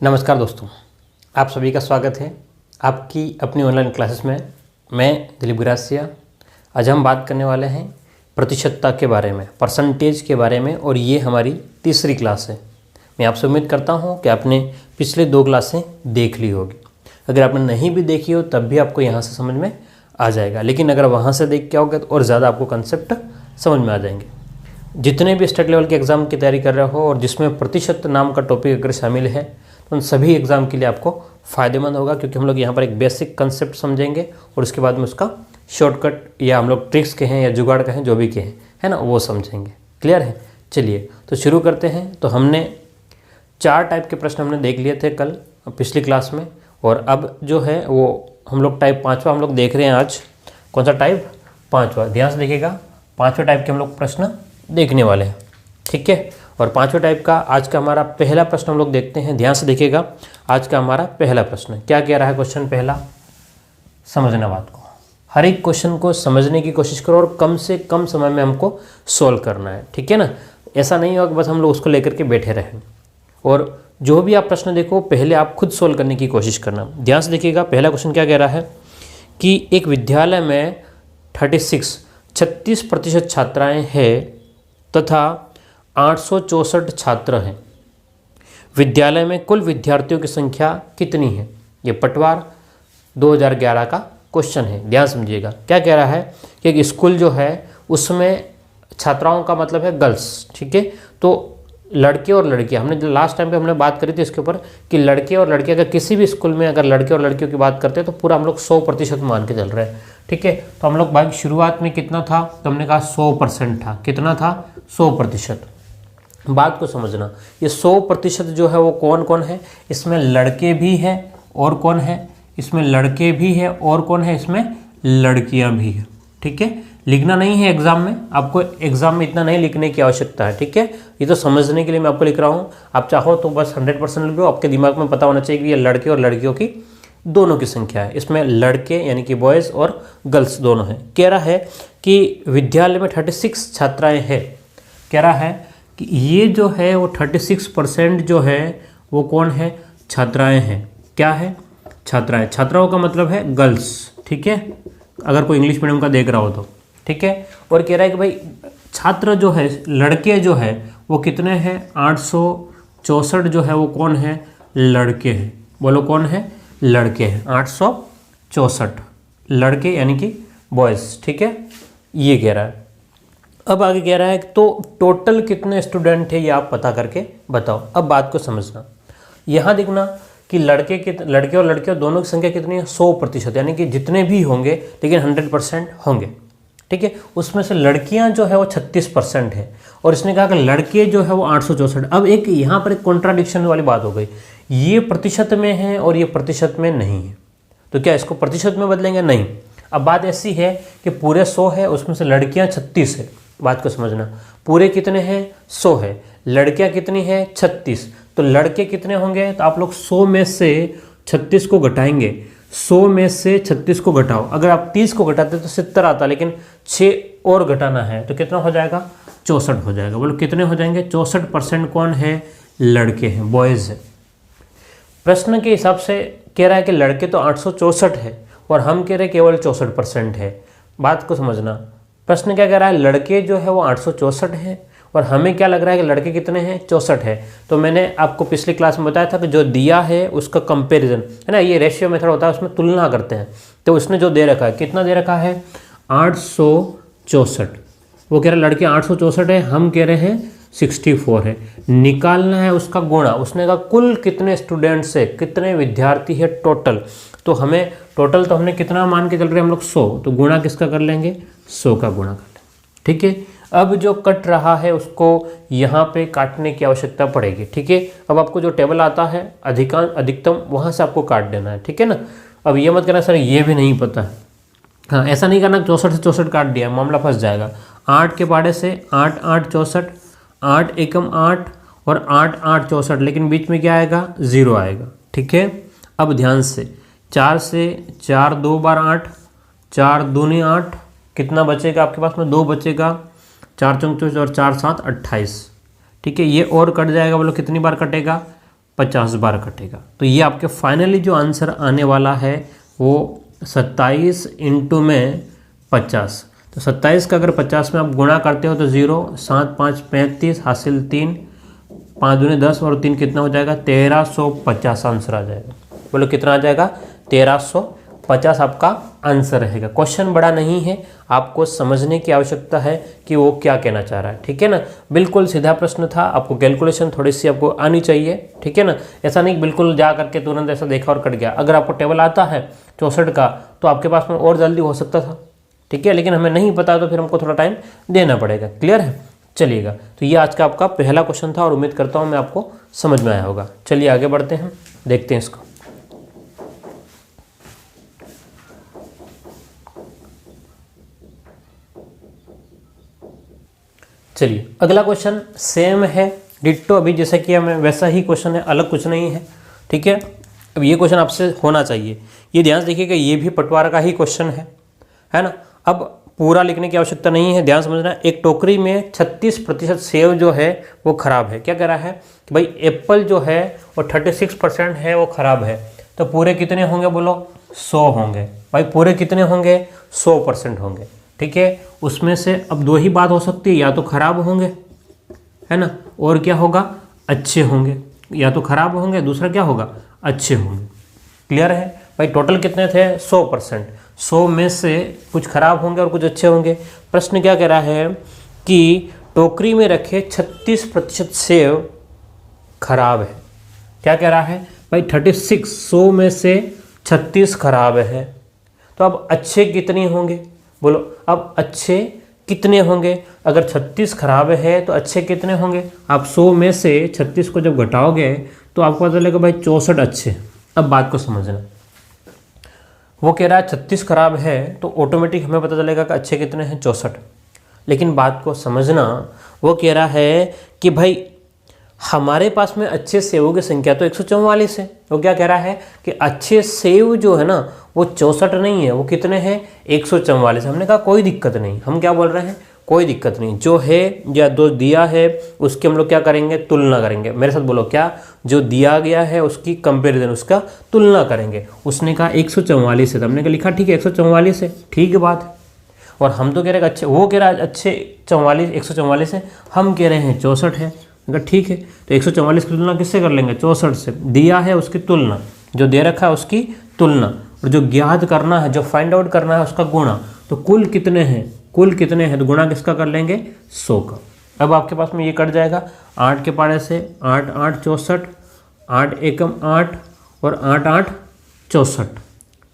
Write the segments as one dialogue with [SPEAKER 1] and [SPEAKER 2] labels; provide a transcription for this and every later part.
[SPEAKER 1] नमस्कार दोस्तों, आप सभी का स्वागत है आपकी अपनी ऑनलाइन क्लासेस में। मैं दिलीप गिरासिया। आज हम बात करने वाले हैं प्रतिशतता के बारे में, परसेंटेज के बारे में, और ये हमारी तीसरी क्लास है। मैं आपसे उम्मीद करता हूँ कि आपने पिछले 2 क्लासें देख ली होगी। अगर आपने नहीं भी देखी हो तब भी आपको यहाँ से समझ में आ जाएगा, लेकिन अगर वहाँ से देख के आओगे तो और ज़्यादा आपको कंसेप्ट समझ में आ जाएंगे। जितने भी स्टेट लेवल के एग्ज़ाम की तैयारी कर रहे हो और जिसमें प्रतिशत नाम का टॉपिक अगर शामिल है तो उन सभी एग्ज़ाम के लिए आपको फ़ायदेमंद होगा, क्योंकि हम लोग यहाँ पर एक बेसिक कंसेप्ट समझेंगे और उसके बाद में उसका शॉर्टकट या हम लोग ट्रिक्स के हैं या जुगाड़ कहें, जो भी कहें, है ना, वो समझेंगे। क्लियर है? चलिए तो शुरू करते हैं। तो हमने 4 टाइप के प्रश्न हमने देख लिए थे कल पिछली क्लास में, और अब जो है वो हम लोग टाइप 5वां हम लोग देख रहे हैं आज। कौन सा टाइप? 5वां। ध्यान से देखिएगा, 5वें टाइप के हम लोग प्रश्न देखने वाले हैं, ठीक है। और 5वें टाइप का आज का हमारा पहला प्रश्न हम लोग देखते हैं। ध्यान से देखिएगा, आज का हमारा पहला प्रश्न क्या कह रहा है। क्वेश्चन पहला, समझना बात को, हर एक क्वेश्चन को समझने की कोशिश करो और कम से कम समय में हमको सोल्व करना है, ठीक है ना। ऐसा नहीं होगा कि बस हम लोग उसको लेकर के बैठे रहें, और जो भी आप प्रश्न देखो पहले आप खुद सोल्व करने की कोशिश करना। ध्यान से देखिएगा, पहला क्वेश्चन क्या कह रहा है कि एक विद्यालय में 36% छात्राएँ हैं तथा 864 छात्र हैं। विद्यालय में कुल विद्यार्थियों की संख्या कितनी है? ये पटवार 2011 का क्वेश्चन है। ध्यान समझिएगा, क्या कह रहा है कि एक स्कूल जो है उसमें छात्राओं का मतलब है गर्ल्स, ठीक है। तो लड़के और लड़कियां, हमने लास्ट टाइम पे हमने बात करी थी इसके ऊपर कि लड़के और लड़कियां, अगर किसी भी स्कूल में अगर लड़के और लड़कियों की बात करते हैं तो पूरा हम लोग 100% मान के चल रहे हैं, ठीक है। तो हम लोग भाई शुरुआत में कितना था, तो हमने कहा 100% था। कितना था? 100%। बात को समझना, ये 100% जो है वो कौन कौन है? इसमें लड़के भी हैं और कौन है? इसमें लड़के भी है और कौन है? इसमें लड़कियां भी है, ठीक है। लिखना नहीं है एग्जाम में, आपको एग्जाम में इतना नहीं लिखने की आवश्यकता है, ठीक है। ये तो समझने के लिए मैं आपको लिख रहा हूँ। आप चाहो तो बस 100% लिख लो, आपके दिमाग में पता होना चाहिए कि ये लड़के और लड़कियों की दोनों की संख्या है। इसमें लड़के यानी कि बॉयज़ और गर्ल्स दोनों हैं। कह रहा है कि विद्यालय में 36 छात्राएँ हैं। कह रहा है कि ये जो है वो 36% जो है वो कौन है? छात्राएँ हैं। क्या है? छात्राएँ। छात्राओं का मतलब है गर्ल्स, ठीक है, अगर कोई इंग्लिश मीडियम का देख रहा हो तो, ठीक है। और कह रहा है कि भाई छात्र जो है, लड़के जो है वो कितने हैं? 864 जो है वो कौन है? लड़के हैं। बोलो कौन है? लड़के हैं। 864 लड़के यानी कि बॉयज़, ठीक है, ये कह रहा है। अब आगे कह रहा है तो टोटल कितने स्टूडेंट है ये आप पता करके बताओ। अब बात को समझना, यहाँ देखना कि लड़के और लड़कियों दोनों की संख्या कितनी है? 100%, यानी कि जितने भी होंगे लेकिन 100% होंगे, ठीक है। उसमें से लड़कियां जो है वो 36% है, और इसने कहा कि लड़के जो है वो 864। अब एक यहाँ पर एक कॉन्ट्राडिक्शन वाली बात हो गई, ये प्रतिशत में है और ये प्रतिशत में नहीं है, तो क्या इसको प्रतिशत में बदलेंगे? नहीं। अब बात ऐसी है कि पूरे 100 है, उसमें से लड़कियां 36 है। बात को समझना, पूरे कितने हैं? 100 है, लड़कियां कितनी है? 36। तो लड़के कितने होंगे? तो आप लोग 100 में से 36 को घटाएंगे। 100 में से 36 को घटाओ, अगर आप 30 को घटाते तो 70 आता, लेकिन 6 और घटाना है तो कितना हो जाएगा? 64 हो जाएगा। बोलो कितने हो जाएंगे? 64% कौन है? लड़के हैं, बॉयज़ है। प्रश्न के हिसाब से कह रहा है कि लड़के तो 864 है और हम कह रहे हैं केवल 64% है। बात को समझना, प्रश्न क्या कह रहा है? लड़के जो है वो 864 है और हमें क्या लग रहा है कि लड़के कितने हैं? 64 है। तो मैंने आपको पिछली क्लास में बताया था कि जो दिया है उसका कंपैरिजन है ना, ये रेशियो मेथड होता है, उसमें तुलना करते हैं। तो उसने जो दे रखा है, कितना दे रखा है? 864। वो कह रहा है लड़के 864 है, हम कह रहे हैं 64 है। निकालना है उसका गुणा। उसने कहा कुल कितने स्टूडेंट्स है, कितने विद्यार्थी है टोटल। तो हमें टोटल तो हमने कितना मान के चल रहे हैं हम लोग? 100। तो गुणा किसका कर लेंगे? 100 का गुणा कर लेंगे, ठीक है। अब जो कट रहा है उसको यहाँ पे काटने की आवश्यकता पड़ेगी, ठीक है। अब आपको जो टेबल आता है अधिकतम वहाँ से आपको काट देना है, ठीक है ना। अब ये मत करना सर ये भी नहीं पता है, हाँ ऐसा नहीं करना 64 से 64 काट दिया, मामला फंस जाएगा। 8 के पाड़े से 8 8 64, 8 एकम 8 और 8 8 64, लेकिन बीच में क्या आएगा? 0 आएगा, ठीक है। अब ध्यान से 4 से 4 2 बार 8, 4 दूनी 8, कितना बचेगा आपके पास में? 2 बचेगा। 4 चौक 24 और 4 7 28, ठीक है। ये और कट जाएगा, बोलो कितनी बार कटेगा? 50 बार कटेगा। तो ये आपके फाइनली जो आंसर आने वाला है वो 27 इंटू में 50। तो 27 का अगर 50 में आप गुणा करते हो तो 0, 7 5 35 हासिल 3, 5 दूनी 10 और 3 कितना हो जाएगा 1350 आंसर आ जाएगा। बोलो कितना आ जाएगा 1350 आपका आंसर रहेगा। क्वेश्चन बड़ा नहीं है, आपको समझने की आवश्यकता है कि वो क्या कहना चाह रहा है, ठीक है ना। बिल्कुल सीधा प्रश्न था, आपको कैलकुलेशन थोड़ी सी आपको आनी चाहिए, ठीक है ना। ऐसा नहीं बिल्कुल जा करके तुरंत ऐसा देखा और कट गया। अगर आपको टेबल आता है 64 का तो आपके पास में और जल्दी हो सकता था, ठीक है, लेकिन हमें नहीं पता तो फिर हमको थोड़ा टाइम देना पड़ेगा। क्लियर है, चलिएगा। तो ये आज का आपका पहला क्वेश्चन था और उम्मीद करता हूँ मैं आपको समझ में आया होगा। चलिए आगे बढ़ते हैं, देखते हैं इसको। चलिए अगला क्वेश्चन सेम है डिट्टो, अभी जैसा किया मैं वैसा ही क्वेश्चन है, अलग कुछ नहीं है, ठीक है। अब ये क्वेश्चन आपसे होना चाहिए, ये ध्यान से देखिएगा, ये भी पटवार का ही क्वेश्चन है ना। अब पूरा लिखने की आवश्यकता नहीं है, ध्यान समझना। एक टोकरी में 36% सेब जो है वो खराब है। क्या कह रहा है कि भाई एप्पल जो है वो 36% है वो खराब है, तो पूरे कितने होंगे, बोलो 100 होंगे। भाई पूरे कितने होंगे, 100% होंगे, ठीक है। उसमें से अब दो ही बात हो सकती है, या तो खराब होंगे, है ना, और क्या होगा, अच्छे होंगे। या तो खराब होंगे, दूसरा क्या होगा, अच्छे होंगे। क्लियर है भाई। टोटल कितने थे, 100%। 100 में से कुछ खराब होंगे और कुछ अच्छे होंगे। प्रश्न क्या कह रहा है कि टोकरी में रखे 36% सेब खराब है। क्या कह रहा है भाई, 36, 100 में से 36 खराब है, तो अब अच्छे कितने होंगे, बोलो अब अच्छे कितने होंगे। अगर 36 खराब है तो अच्छे कितने होंगे। आप 100 में से 36 को जब घटाओगे तो आपको पता चलेगा भाई 64 अच्छे। अब बात को समझना, वो कह रहा है 36 खराब है तो ऑटोमेटिक हमें पता चलेगा कि अच्छे कितने हैं, 64। लेकिन बात को समझना, वो कह रहा है कि भाई हमारे पास में अच्छे सेवों की संख्या तो 144 है। वो क्या कह रहा है कि अच्छे सेव जो है ना वो 64 नहीं है, वो कितने हैं, 144। हमने कहा कोई दिक्कत नहीं, हम क्या बोल रहे हैं, कोई दिक्कत नहीं। जो है या जो दिया है उसकी हम लोग क्या करेंगे, तुलना करेंगे। मेरे साथ बोलो क्या, जो दिया गया है उसकी कंपेरिजन, उसका तुलना करेंगे। उसने कहा 144 है, तो हमने कहा लिखा ठीक है 144 है, ठीक है बात है। और हम तो कह रहे हैं अच्छे, वो कह रहा है अच्छे 144 है, हम कह रहे हैं 64 है। अगर ठीक है तो 144 की तुलना किससे कर लेंगे, 64 से। दिया है उसकी तुलना, जो दे रखा है उसकी तुलना, और जो ज्ञात करना है, जो फाइंड आउट करना है उसका गुणा। तो कुल कितने हैं, कुल कितने हैं, तो गुणा किसका कर लेंगे, 100 का। अब आपके पास में ये कट जाएगा 8 के पाड़े से 8 8 64, 8 एकम 8 और 8 8 64,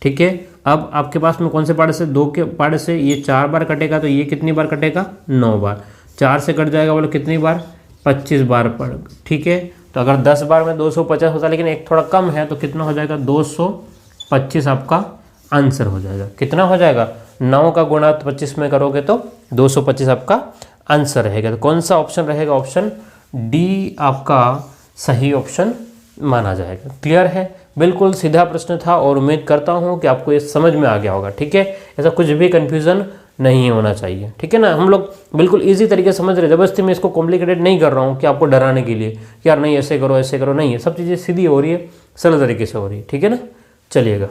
[SPEAKER 1] ठीक है। अब आपके पास में कौन से पाड़े से, 2 के पाड़े से ये 4 बार कटेगा, तो ये कितनी बार कटेगा, 9 बार। 4 से कट जाएगा, बोलो कितनी बार, 25 बार पर, ठीक है। तो अगर 10 बार में 250 होता है, लेकिन एक थोड़ा कम है, तो कितना हो जाएगा, 225 आपका आंसर हो जाएगा। कितना हो जाएगा, 9 का गुणा 25 में करोगे तो 225 आपका आंसर रहेगा। तो कौन सा ऑप्शन रहेगा, ऑप्शन डी आपका सही ऑप्शन माना जाएगा। क्लियर है, बिल्कुल सीधा प्रश्न था और उम्मीद करता हूँ कि आपको ये समझ में आ गया होगा, ठीक है। ऐसा कुछ भी कन्फ्यूज़न नहीं होना चाहिए, ठीक है ना। हम लोग बिल्कुल इजी तरीके से समझ रहे, जबरदस्ती मैं इसको कॉम्प्लिकेटेड नहीं कर रहा हूँ कि आपको डराने के लिए कि यार नहीं ऐसे करो नहीं है। सब चीज़ें सीधी हो रही है, सरल तरीके से हो रही है, ठीक है ना। चलिएगा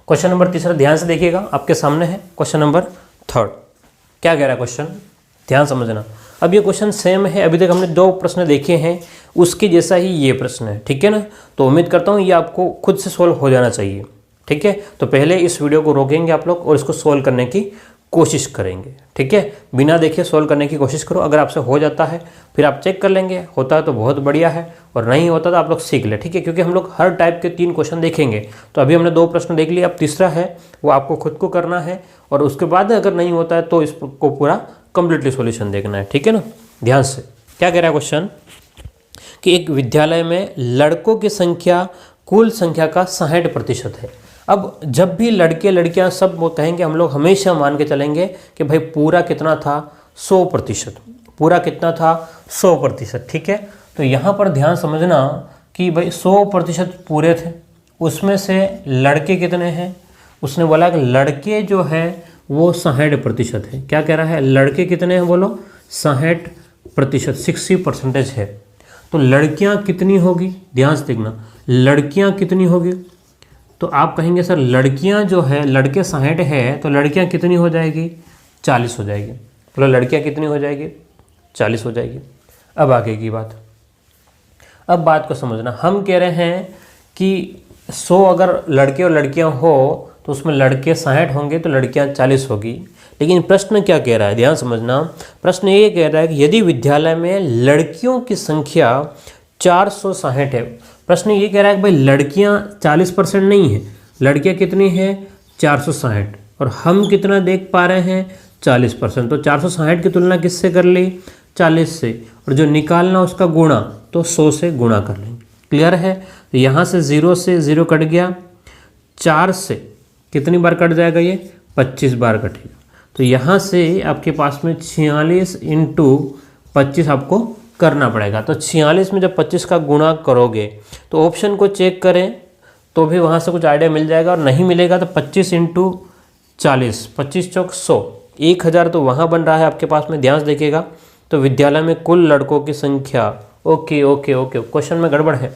[SPEAKER 1] क्वेश्चन नंबर 3 ध्यान से देखिएगा, आपके सामने है क्वेश्चन नंबर 3। क्या कह रहा है क्वेश्चन, ध्यान समझना। अब ये क्वेश्चन सेम है, अभी तक हमने 2 प्रश्न देखे हैं, उसके जैसा ही ये प्रश्न है, ठीक है ना। तो उम्मीद करता हूँ ये आपको खुद से सोल्व हो जाना चाहिए, ठीक है। तो पहले इस वीडियो को रोकेंगे आप लोग और इसको सोल्व करने की कोशिश करेंगे, ठीक है। बिना देखे सोल्व करने की कोशिश करो। अगर आपसे हो जाता है फिर आप चेक कर लेंगे, होता है तो बहुत बढ़िया है, और नहीं होता तो आप लोग सीख ले, ठीक है। क्योंकि हम लोग हर टाइप के 3 क्वेश्चन देखेंगे। तो अभी हमने 2 प्रश्न देख लिए, अब तीसरा है वो आपको खुद को करना है, और उसके बाद अगर नहीं होता है तो इसको पूरा कंप्लीटली सॉल्यूशन देखना है, ठीक है ना। ध्यान से क्या कह रहा है क्वेश्चन कि एक विद्यालय में लड़कों की संख्या कुल संख्या का 60% है। अब जब भी लड़के लड़कियां सब वो कहेंगे, हम लोग हमेशा मान के चलेंगे कि भाई पूरा कितना था, 100%। पूरा कितना था, 100%, ठीक है। तो यहाँ पर ध्यान समझना कि भाई 100% पूरे थे, उसमें से लड़के कितने हैं, उसने बोला कि लड़के जो है वो 60% है। क्या कह रहा है, लड़के कितने हैं बोलो, 60%, 60% है। तो लड़कियां कितनी होगी, ध्यान से देखना, लड़कियां कितनी होगी। तो आप कहेंगे सर लड़कियां जो है, लड़के 60 है तो लड़कियां कितनी हो जाएगी, 40 हो जाएगी। बोलो लड़कियां कितनी हो जाएगी, 40 हो जाएगी। अब आगे की बात, अब बात को समझना, हम कह रहे हैं कि 100 अगर लड़के और लड़कियां हो तो उसमें लड़के 60 होंगे तो लड़कियां 40 होगी। लेकिन प्रश्न क्या कह रहा है, ध्यान समझना, प्रश्न ये कह रहा है कि यदि विद्यालय में लड़कियों की संख्या 460 है। प्रश्न ये कह रहा है कि भाई लड़कियां 40% नहीं है, लड़कियां कितनी है 460, और हम कितना देख पा रहे हैं 40%। तो 460 की तुलना किससे कर ली, 40 से, और जो निकालना उसका गुणा तो 100 से गुणा कर लेंगे। क्लियर है। तो यहाँ से 0 से 0 कट गया, 4 से कितनी बार कट जाएगा, ये 25 बार कटेगा। तो यहाँ से आपके पास में 46 × 25 आपको करना पड़ेगा। तो 46 में जब 25 का गुणा करोगे तो ऑप्शन को चेक करें तो भी वहाँ से कुछ आइडिया मिल जाएगा, और नहीं मिलेगा तो 25 × 40, 25 चौक 100, 1000 तो वहाँ बन रहा है आपके पास में, ध्यान से देखिएगा। तो विद्यालय में कुल लड़कों की संख्या, ओके ओके ओके, क्वेश्चन में गड़बड़ है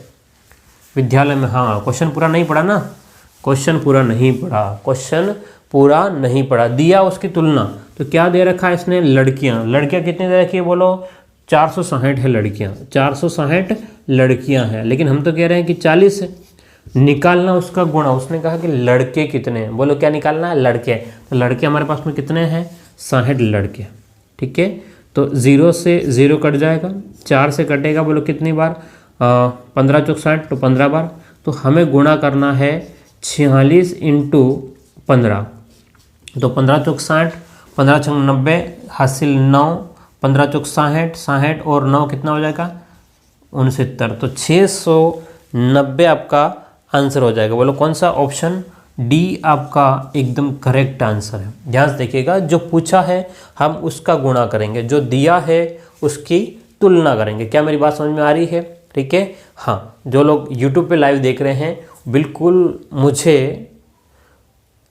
[SPEAKER 1] विद्यालय में, हाँ क्वेश्चन पूरा नहीं पढ़ा ना, क्वेश्चन पूरा नहीं पढ़ा, क्वेश्चन पूरा नहीं पढ़ा। दिया उसकी तुलना, तो क्या दे रखा है इसने, लड़कियां, लड़कियां कितनी दे रखी है बोलो, 460 है लड़कियां, 460 लड़कियां हैं, लेकिन हम तो कह रहे हैं कि 40 है। निकालना उसका गुणा, उसने कहा कि लड़के कितने हैं, बोलो क्या निकालना है, लड़के। तो लड़के हमारे पास में कितने हैं, 60 लड़के, ठीक है। तो 0 से 0 कट जाएगा, 4 से कटेगा, बोलो कितनी बार, 15 चौक 60, तो 15 बार। तो हमें गुणा करना है 46 × 15, तो 15 चौक 60, 15 छंग 90, हासिल 9, 15 चौक 60, 60 और 9 कितना हो जाएगा, 69। तो 690 आपका आंसर हो जाएगा। बोलो कौन सा, ऑप्शन डी आपका एकदम करेक्ट आंसर है। ध्यान से देखिएगा, जो पूछा है हम उसका गुणा करेंगे, जो दिया है उसकी तुलना करेंगे। क्या मेरी बात समझ में आ रही है, ठीक है। हाँ, जो लोग YouTube पे लाइव देख रहे हैं बिल्कुल मुझे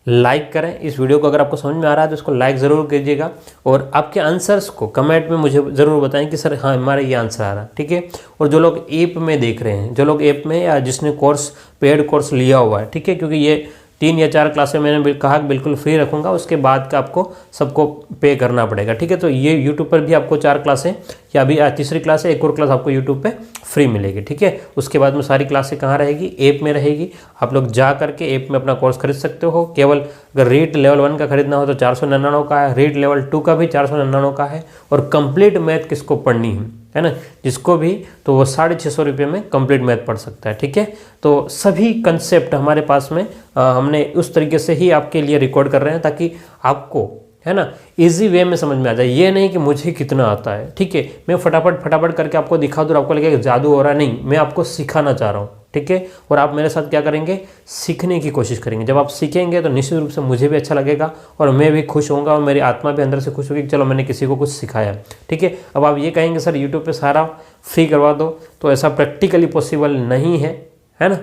[SPEAKER 1] लाइक करें इस वीडियो को, अगर आपको समझ में आ रहा है तो इसको लाइक ज़रूर कीजिएगा, और आपके आंसर्स को कमेंट में मुझे ज़रूर बताएं कि सर हाँ हमारा ये आंसर आ रहा है, ठीक है। और जो लोग ऐप में देख रहे हैं, जो लोग ऐप में या जिसने कोर्स पेड कोर्स लिया हुआ है, ठीक है, क्योंकि ये 3 या 4 क्लासें मैंने कहा बिल्कुल फ्री रखूँगा, उसके बाद का आपको सबको पे करना पड़ेगा, ठीक है। तो ये यूट्यूब पर भी आपको 4 क्लासें, या अभी तीसरी क्लास है, एक और क्लास आपको यूट्यूब पे फ्री मिलेगी, ठीक है। उसके बाद में सारी क्लासें कहाँ रहेगी, ऐप में रहेगी। आप लोग जा करके ऐप में अपना कोर्स खरीद सकते हो। केवल अगर रीट लेवल 1 का खरीदना हो तो 499 का है, रीट लेवल 2 का भी 499 का है, और कंप्लीट मैथ किसको पढ़नी है ना, जिसको भी, तो वो 650 रुपये में कंप्लीट मैथ पढ़ सकता है, ठीक है। तो सभी कंसेप्ट हमारे पास में हमने उस तरीके से ही आपके लिए रिकॉर्ड कर रहे हैं, ताकि आपको, है ना, इजी वे में समझ में आ जाए। ये नहीं कि मुझे कितना आता है, ठीक है, मैं फटाफट करके आपको दिखा दूँ, आपको लगेगा जादू हो रहा, नहीं, मैं आपको सिखाना चाह रहा हूँ, ठीक है। और आप मेरे साथ क्या करेंगे, सीखने की कोशिश करेंगे। जब आप सीखेंगे तो निश्चित रूप से मुझे भी अच्छा लगेगा, और मैं भी खुश होऊंगा, और मेरी आत्मा भी अंदर से खुश होगी कि चलो मैंने किसी को कुछ सिखाया, ठीक है। अब आप ये कहेंगे सर यूट्यूब पे सारा फ्री करवा दो, तो ऐसा प्रैक्टिकली पॉसिबल नहीं है, है ना,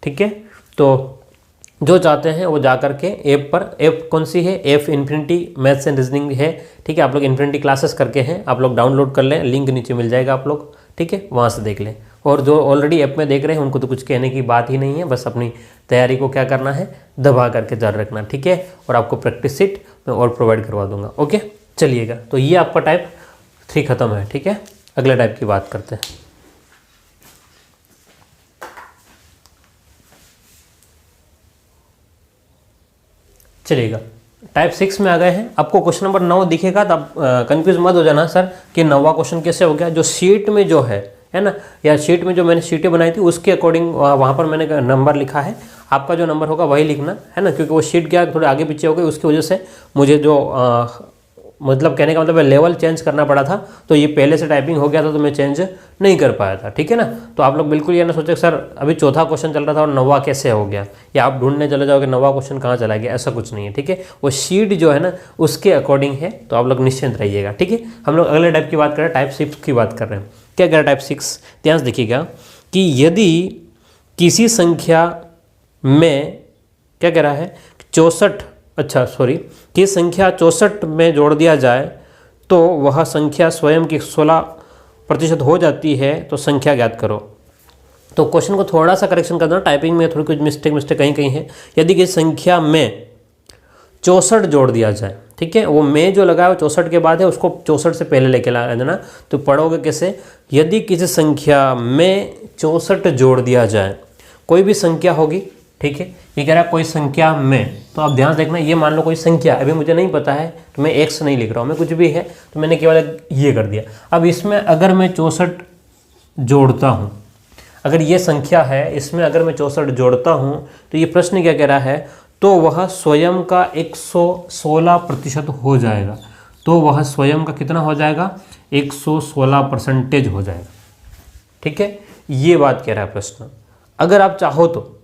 [SPEAKER 1] ठीक है। तो जो चाहते हैं वो जा करके ऐप पर, ऐप कौन सी है, app infinity maths and reasoning है, ठीक है। आप लोग इन्फिनिटी क्लासेस करके हैं, आप लोग डाउनलोड कर लें, लिंक नीचे मिल जाएगा, आप लोग, ठीक है, वहाँ से देख लें। और जो ऑलरेडी ऐप में देख रहे हैं उनको तो कुछ कहने की बात ही नहीं है, बस अपनी तैयारी को क्या करना है, दबा करके जारी रखना, ठीक है। और आपको प्रैक्टिस सीट मैं और प्रोवाइड करवा दूंगा, ओके। चलिएगा, तो ये आपका टाइप 3 खत्म है, ठीक है। अगले टाइप की बात करते हैं। चलिएगा, टाइप 6 में आ गए हैं। आपको क्वेश्चन नंबर 9 दिखेगा तो आप कंफ्यूज मत हो जाना सर कि 9वां क्वेश्चन कैसे हो गया। जो शीट में जो है ना, या शीट में जो मैंने शीटें बनाई थी उसके अकॉर्डिंग वहाँ पर मैंने नंबर लिखा है। आपका जो नंबर होगा वही लिखना है ना, क्योंकि वो शीट क्या थोड़े आगे पीछे हो गई, उसकी वजह से मुझे जो मतलब कहने का मतलब है लेवल चेंज करना पड़ा था। तो ये पहले से टाइपिंग हो गया था तो मैं चेंज नहीं कर पाया था, ठीक है ना। तो आप लोग बिल्कुल ये ना सोचे सर अभी चौथा क्वेश्चन चल रहा था और 9वां कैसे हो गया, या आप ढूंढने चले जाओगे 9वां क्वेश्चन कहाँ चला गया, ऐसा कुछ नहीं है, ठीक है। वो शीट जो है ना उसके अकॉर्डिंग है, तो आप लोग निश्चिंत रहिएगा, ठीक है। हम लोग अगले टाइप की बात कर रहे हैं, टाइप 6 की बात कर रहे हैं। क्या कह रहा है टाइप 6, ध्यान से देखिएगा कि यदि किसी संख्या में क्या कह रहा है 64 अच्छा सॉरी की संख्या 64 में जोड़ दिया जाए तो वह संख्या स्वयं की 16% हो जाती है, तो संख्या ज्ञात करो। तो क्वेश्चन को थोड़ा सा करेक्शन करना, टाइपिंग में थोड़ी कुछ मिस्टेक कहीं कहीं है। यदि किसी संख्या में 64 जोड़ दिया जाए, ठीक है, वो में जो लगा है वो 64 के बाद है, उसको 64 से पहले लेके ला देना। तो पढ़ोगे कैसे, यदि किसी संख्या में 64 जोड़ दिया जाए, कोई भी संख्या होगी, ठीक है, ये कह रहा है कोई संख्या में, तो आप ध्यान देखना, ये मान लो कोई संख्या, अभी मुझे नहीं पता है तो मैं x नहीं लिख रहा हूँ, मैं कुछ भी है तो मैंने केवल ये कर दिया। अब इसमें अगर मैं 64 जोड़ता हूँ, अगर ये संख्या है, इसमें अगर मैं 64 जोड़ता हूँ तो ये प्रश्न क्या कह रहा है, तो वह स्वयं का 116% हो जाएगा। तो वह स्वयं का कितना हो जाएगा, 116% हो जाएगा, ठीक है, ये बात कह रहा है प्रश्न। अगर आप चाहो तो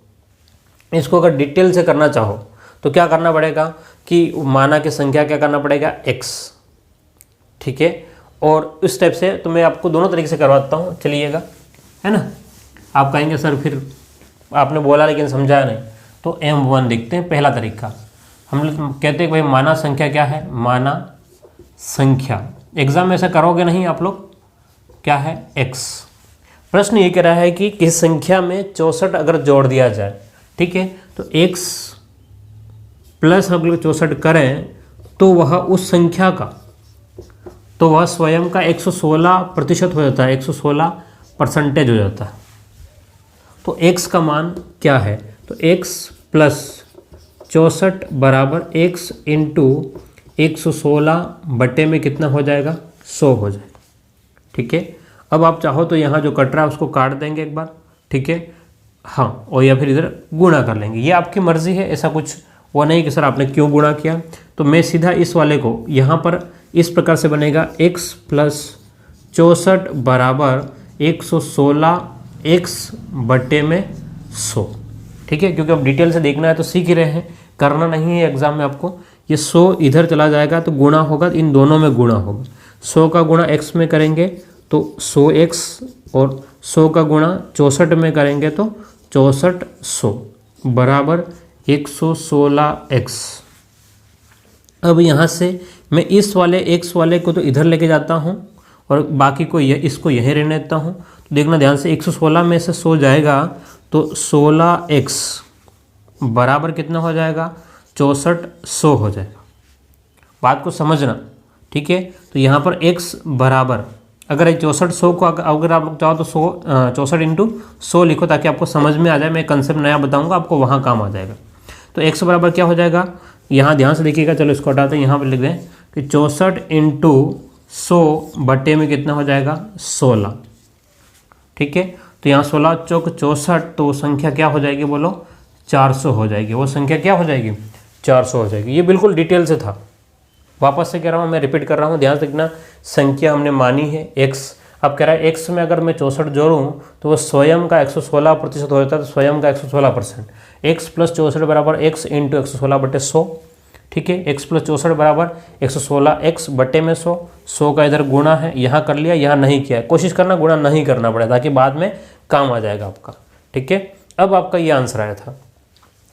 [SPEAKER 1] इसको अगर डिटेल से करना चाहो तो क्या करना पड़ेगा कि माना की संख्या क्या करना पड़ेगा, x, ठीक है, और इस टाइप से तो मैं आपको दोनों तरीके से करवाता हूँ, चलिएगा, है ना। आप कहेंगे सर फिर आपने बोला लेकिन समझाया नहीं, तो M1 देखते हैं। पहला तरीका हम लोग कहते हैं भाई माना संख्या क्या है, माना संख्या, एग्जाम में ऐसा करोगे नहीं आप लोग, क्या है x। प्रश्न ये कह रहा है कि किस संख्या में 64 अगर जोड़ दिया जाए, ठीक है, तो x प्लस हम लोग 64 करें तो वह उस संख्या का, तो वह स्वयं का 116% हो जाता है, 116% हो जाता है। तो x का मान क्या है, तो x प्लस 64 बराबर x इंटू 116 बटे में कितना हो जाएगा, 100 हो जाएगा, ठीक है। अब आप चाहो तो यहाँ जो कट रहा है उसको काट देंगे एक बार, ठीक है, हाँ, और या फिर इधर गुणा कर लेंगे, ये आपकी मर्जी है, ऐसा कुछ वो नहीं कि सर आपने क्यों गुणा किया। तो मैं सीधा इस वाले को यहाँ पर इस प्रकार से बनेगा, x प्लस 64 बराबर 116 x बटे में 100, ठीक है, क्योंकि अब डिटेल से देखना है तो सीख ही रहे हैं, करना नहीं है एग्जाम में आपको। ये 100 इधर चला जाएगा तो गुणा होगा, इन दोनों में गुणा होगा, 100 का गुणा x में करेंगे तो 100x और 100 का गुणा 64 में करेंगे तो 6400 बराबर 116x। अब यहाँ से मैं इस वाले x वाले को तो इधर लेके जाता हूँ और बाकी को इसको यहीं रहने देता हूँ। तो देखना ध्यान से, 116 में से 100 जाएगा तो 16x बराबर कितना हो जाएगा, 6400 हो जाएगा। बात को समझना, ठीक है। तो यहाँ पर x बराबर, अगर 6400 को अगर आप लोग चाहो तो 64 इंटू 100 लिखो ताकि आपको समझ में आ जाए, मैं कंसेप्ट नया बताऊंगा आपको, वहाँ काम आ जाएगा। तो x बराबर क्या हो जाएगा, यहाँ ध्यान से देखिएगा, चलो इसको हटाते हैं, यहाँ पर लिख दें कि 64 इंटू 100 बटे में कितना हो जाएगा, 16, ठीक है। तो यहाँ 16 चौक 64, तो वो संख्या क्या हो जाएगी, बोलो 400 हो जाएगी, वो संख्या क्या हो जाएगी, 400 हो जाएगी। ये बिल्कुल डिटेल से था, वापस से कह रहा हूँ, मैं रिपीट कर रहा हूँ, ध्यान से देखना। संख्या हमने मानी है x, अब कह रहा है x में अगर मैं 64 जोड़ूँ तो वो स्वयं का 116% हो जाता है, तो स्वयं का 116%, x प्लस 64 बराबर x इंटू 116 बटे 100, ठीक है, x प्लस 64 बराबर 116x बटे में 100, 100 का इधर गुणा है, यहाँ कर लिया, यहाँ नहीं किया, कोशिश करना गुणा नहीं करना पड़े ताकि बाद में काम आ जाएगा आपका, ठीक है। अब आपका ये आंसर आया था।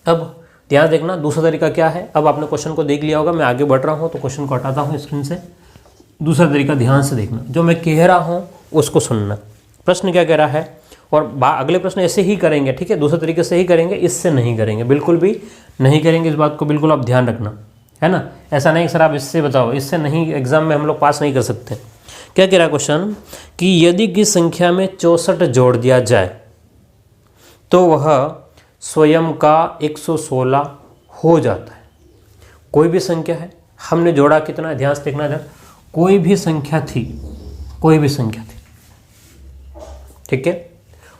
[SPEAKER 1] अब ध्यान देखना, दूसरा तरीका क्या है, अब आपने क्वेश्चन को देख लिया होगा, मैं आगे बढ़ रहा हूँ तो क्वेश्चन को हटाता हूँ स्क्रीन से। दूसरा तरीका ध्यान से देखना, जो मैं कह रहा हूँ उसको सुनना, प्रश्न क्या कह रहा है, और अगले प्रश्न ऐसे ही करेंगे, ठीक है, दूसरे तरीके से ही करेंगे, इससे नहीं करेंगे, बिल्कुल भी नहीं करेंगे, इस बात को बिल्कुल आप ध्यान रखना, है ना। ऐसा नहीं सर आप इससे बताओ, इससे नहीं, एग्जाम में हम लोग पास नहीं कर सकते। क्या कह रहा है क्वेश्चन कि यदि किस संख्या में 64 जोड़ दिया जाए तो वह स्वयं का 116 हो जाता है। कोई भी संख्या है, हमने जोड़ा कितना है, ध्यान से देखना इधर, कोई भी संख्या थी, कोई भी संख्या थी, ठीक है,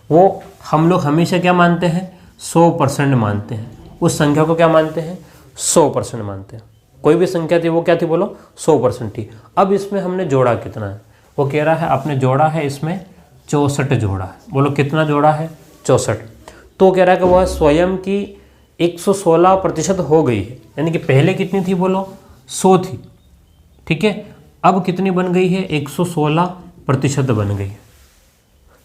[SPEAKER 1] वो हम लोग हमेशा क्या मानते हैं, 100% मानते हैं, उस संख्या को क्या मानते हैं, 100% मानते हैं। कोई भी संख्या थी, वो क्या थी, बोलो 100% थी। अब इसमें हमने जोड़ा कितना है, वो कह रहा है आपने जोड़ा है इसमें 64 जोड़ा है, बोलो कितना जोड़ा है, 64। तो कह रहा है कि वह स्वयं की 116% हो गई है, यानी कि पहले कितनी थी, बोलो 100 थी, ठीक है, अब कितनी बन गई है, 116% बन गई है।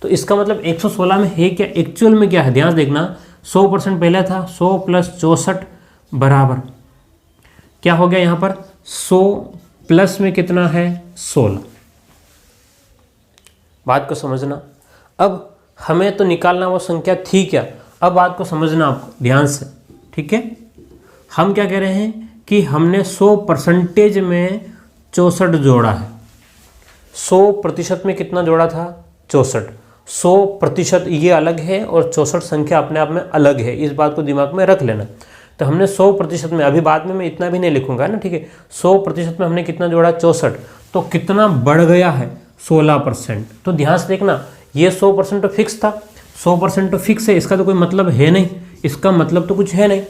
[SPEAKER 1] तो इसका मतलब 116 में है क्या, एक्चुअल में क्या है, ध्यान देखना, 100% पहले था, 100 प्लस 64 बराबर क्या हो गया यहाँ पर 100 प्लस में कितना है 16। बात को समझना। अब हमें तो निकालना वो संख्या थी क्या, अब बात को समझना आपको ध्यान से, ठीक है। हम क्या कह रहे हैं कि हमने 100% में 64 जोड़ा है। 100% में कितना जोड़ा था 64। 100% ये अलग है और 64 संख्या अपने आप में अलग है, इस बात को दिमाग में रख लेना। तो हमने 100% में, अभी बाद में मैं इतना भी नहीं लिखूंगा ना, ठीक है। 100% में हमने कितना जोड़ा 64, तो कितना बढ़ गया है 16%। तो ध्यान से देखना, ये 100% तो फिक्स था, 100% तो फिक्स है, इसका तो कोई मतलब है नहीं, इसका मतलब तो कुछ है नहीं।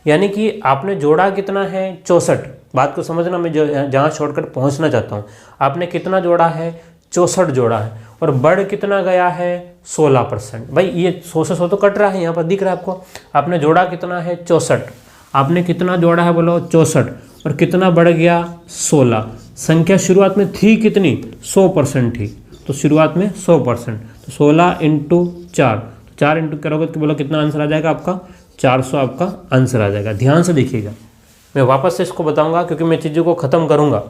[SPEAKER 1] यानी कि आपने जोड़ा कितना है 64। बात को समझना, मैं जहाँ शॉर्टकट पहुँचना चाहता हूँ, आपने कितना जोड़ा है 64 जोड़ा है, और बढ़ कितना गया है 16%। भाई ये 100 से 100 तो कट रहा है, यहाँ पर दिख रहा है आपको। आपने जोड़ा कितना है 64, आपने कितना जोड़ा है बोलो 64, और कितना बढ़ गया 16। संख्या शुरुआत में थी कितनी 100% थी, तो शुरुआत में 100%, तो 16 इंटू 4, 4 इंटू करोगे तो बोलो कितना आंसर आ जाएगा आपका 400 आपका आंसर आ जाएगा। ध्यान से देखिएगा, मैं वापस से इसको बताऊंगा क्योंकि मैं चीज़ों को ख़त्म करूंगा।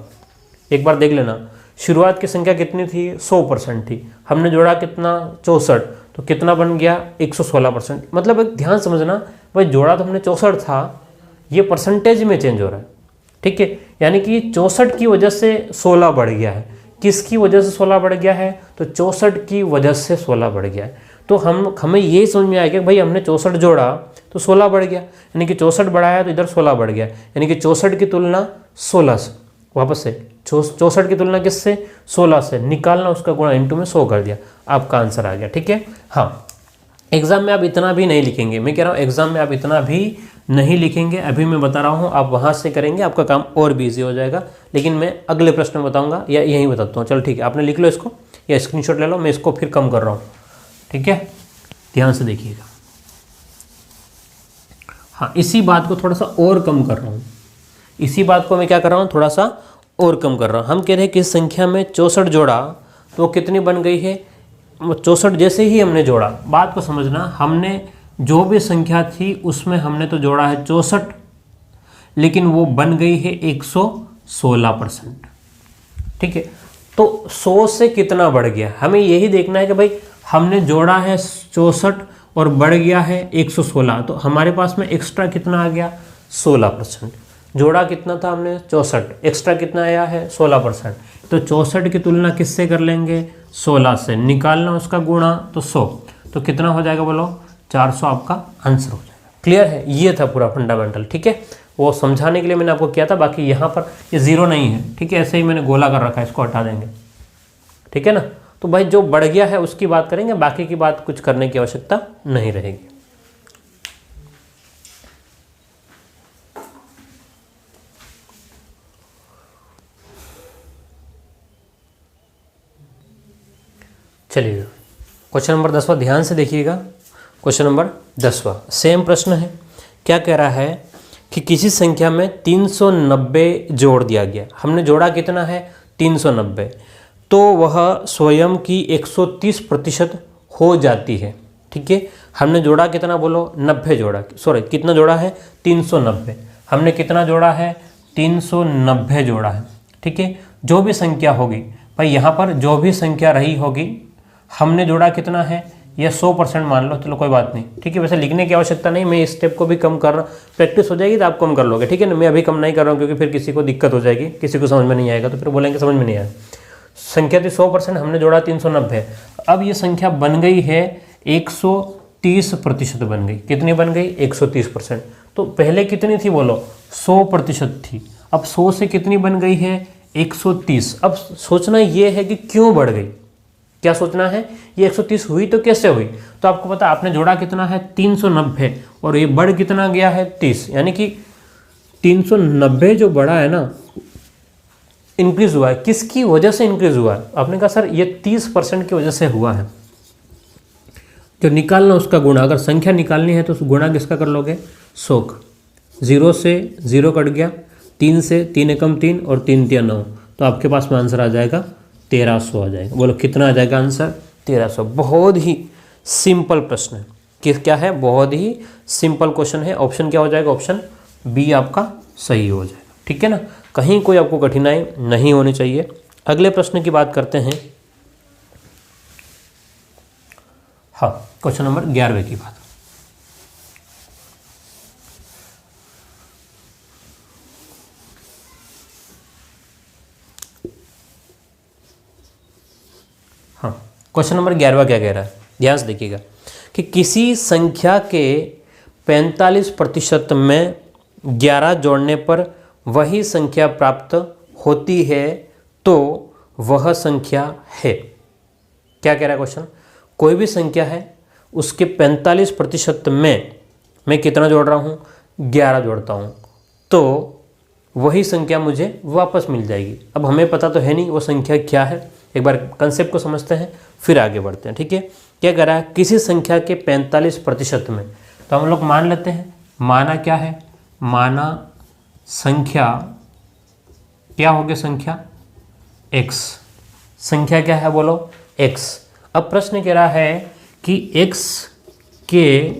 [SPEAKER 1] एक बार देख लेना, शुरुआत की संख्या कितनी थी 100% थी, हमने जोड़ा कितना 64, तो कितना बन गया 116%। मतलब एक ध्यान समझना, भाई जोड़ा तो हमने 64 था, ये परसेंटेज में चेंज हो रहा है, ठीक है। यानी कि 64 की वजह से 16 बढ़ गया है। किसकी वजह से 16 बढ़ गया है, तो 64 की वजह से 16 बढ़ गया है। तो हमें ये समझ में आएगा कि भाई हमने 64 जोड़ा तो 16 बढ़ गया, यानी कि 64 बढ़ाया तो इधर 16 बढ़ गया, यानी कि 64 की तुलना 16 से, वापस से 64 की तुलना किससे 16 से, निकालना उसका गुणा इंटू में 100 कर दिया, आपका आंसर आ गया, ठीक है। हाँ, एग्जाम में आप इतना भी नहीं लिखेंगे, मैं कह रहा हूँ एग्जाम में आप इतना भी नहीं लिखेंगे, अभी मैं बता रहा हूँ, आप वहाँ से करेंगे आपका काम और भी ईजी हो जाएगा। लेकिन मैं अगले प्रश्न में बताऊँगा या यहीं बताता हूँ। चलो ठीक है, आपने लिख लो इसको या स्क्रीनशॉट ले लो, मैं इसको फिर कम कर रहा हूँ, ठीक है। ध्यान से देखिएगा। हाँ, इसी बात को थोड़ा सा और कम कर रहा हूँ, इसी बात को मैं क्या कर रहा हूँ थोड़ा सा और कम कर रहा हूँ। हम कह रहे हैं कि इस संख्या में 64 जोड़ा तो कितनी बन गई है 64। जैसे ही हमने जोड़ा, बात को समझना, हमने जो भी संख्या थी उसमें हमने तो जोड़ा है 64, लेकिन वो बन गई है 116%, ठीक है। तो 100 से कितना बढ़ गया, हमें यही देखना है कि भाई हमने जोड़ा है 64 और बढ़ गया है 116, तो हमारे पास में एक्स्ट्रा कितना आ गया 16%। जोड़ा कितना था हमने 64, एक्स्ट्रा कितना आया है 16%, तो 64 की तुलना किससे कर लेंगे 16 से, निकालना उसका गुणा तो 100, तो कितना हो जाएगा बोलो 400 आपका आंसर हो जाएगा। क्लियर है, ये था पूरा फंडामेंटल, ठीक है। वो समझाने के लिए मैंने आपको किया था, बाकी यहाँ पर ये जीरो नहीं है, ठीक है, ऐसे ही मैंने गोला कर रखा है, इसको हटा देंगे, ठीक है ना। तो भाई जो बढ़ गया है उसकी बात करेंगे, बाकी की बात कुछ करने की आवश्यकता नहीं रहेगी। चलिए क्वेश्चन नंबर 10वां ध्यान से देखिएगा। क्वेश्चन नंबर 10वां सेम प्रश्न है। क्या कह रहा है कि किसी संख्या में 390 जोड़ दिया गया, हमने जोड़ा कितना है 390, तो वह स्वयं की 130% हो जाती है, ठीक है। हमने जोड़ा कितना बोलो 90 जोड़ा, सॉरी कितना जोड़ा है 390, हमने कितना जोड़ा है 390 जोड़ा है, ठीक है। जो भी संख्या होगी भाई, यहाँ पर जो भी संख्या रही होगी, हमने जोड़ा कितना है, यह 100% मान लो, चलो कोई बात नहीं, ठीक है। वैसे लिखने की आवश्यकता नहीं, मैं इस स्टेप को भी कम कर रहा हूँ, प्रैक्टिस हो जाएगी तो आप कम कर लोगे, ठीक है ना। मैं अभी कम नहीं कर रहा हूँ क्योंकि फिर किसी को दिक्कत हो जाएगी, किसी को समझ में नहीं आएगा तो फिर बोलेंगे समझ में नहीं आया। संख्या थी 100%, हमने जोड़ा 390, अब ये संख्या बन गई है 130% बन गई। कितनी बन गई 130%। तो पहले कितनी थी बोलो 100% थी, अब 100 से कितनी बन गई है 130। अब सोचना ये है कि क्यों बढ़ गई, क्या सोचना है, ये 130 हुई तो कैसे हुई। तो आपको पता, आपने जोड़ा कितना है 390 और ये बढ़ कितना गया है 30, यानी कि 390 जो बढ़ा है ना, इंक्रीज हुआ है। किसकी वजह से इंक्रीज हुआ है, आपने कहा सर ये 30% की वजह से हुआ है। जो निकालना उसका गुणा, अगर संख्या निकालनी है तो उस गुणा किसका कर लोगे 100 का। 0 से 0 कट गया, 3 से 3 एकम 3 और 3 तिया 9, तो आपके पास में आंसर आ जाएगा 1300 आ जाएगा। बोलो कितना आ जाएगा आंसर 1300। बहुत ही सिंपल प्रश्न है कि क्या है, बहुत ही सिंपल क्वेश्चन है। ऑप्शन क्या हो जाएगा, ऑप्शन बी आपका सही हो जाएगा। ठीक है ना, कहीं कोई आपको कठिनाई नहीं होनी चाहिए। अगले प्रश्न की बात करते हैं। हाँ, क्वेश्चन नंबर 11 की बात। हाँ, क्वेश्चन नंबर 11 क्या कह रहा है, ध्यान से देखिएगा कि किसी संख्या के 45% में 11 जोड़ने पर वही संख्या प्राप्त होती है तो वह संख्या है। क्या कह रहा है क्वेश्चन, कोई भी संख्या है उसके 45% में मैं कितना जोड़ रहा हूँ, 11 जोड़ता हूँ, तो वही संख्या मुझे वापस मिल जाएगी। अब हमें पता तो है नहीं वो संख्या क्या है, एक बार कंसेप्ट को समझते हैं फिर आगे बढ़ते हैं। ठीक है, क्या कह रहा है, किसी संख्या के 45% में, तो हम लोग मान लेते हैं, माना क्या है, माना संख्या क्या हो गया, संख्या x, संख्या क्या है बोलो x। अब प्रश्न कह रहा है कि x के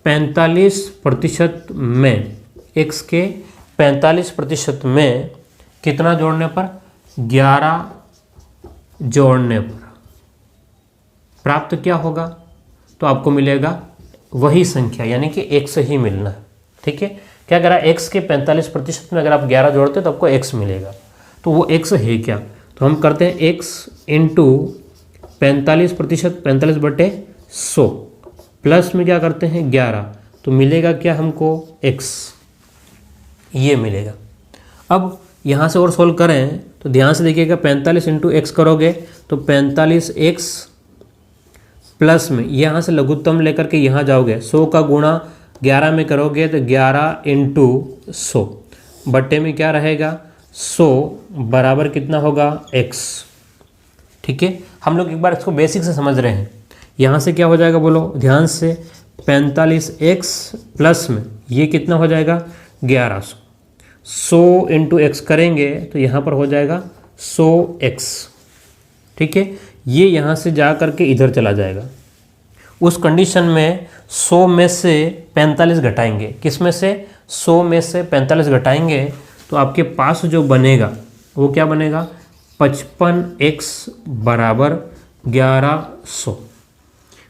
[SPEAKER 1] 45% में, x के 45% में कितना जोड़ने पर, 11 जोड़ने पर प्राप्त क्या होगा, तो आपको मिलेगा वही संख्या, यानी कि x ही मिलना है। ठीक है, क्या कह रहा है, x के 45% में अगर आप 11 जोड़ते तो आपको x मिलेगा, तो वो x है क्या, तो हम करते हैं x इंटू 45%, 45/100 प्लस में क्या करते हैं 11, तो मिलेगा क्या हमको x, ये मिलेगा। अब यहाँ से और सोल्व करें तो ध्यान से देखिएगा, 45 इंटू एक्स करोगे तो 45x प्लस में यहाँ से लघुत्तम लेकर के यहाँ जाओगे, 100 का गुणा 11 में करोगे तो 11 इंटू 100 बट्टे में क्या रहेगा, 100 बराबर कितना होगा x। ठीक है, हम लोग एक बार इसको बेसिक से समझ रहे हैं। यहाँ से क्या हो जाएगा बोलो ध्यान से, 45x प्लस में ये कितना हो जाएगा 1100, 100 इंटू एक्स करेंगे तो यहाँ पर हो जाएगा 100x। ठीक है, ये यहाँ से जा करके इधर चला जाएगा। उस कंडीशन में 100 में से 45 घटाएंगे, किस में से, 100 में से 45 घटाएंगे तो आपके पास जो बनेगा वो क्या बनेगा, 55x बराबर 1100।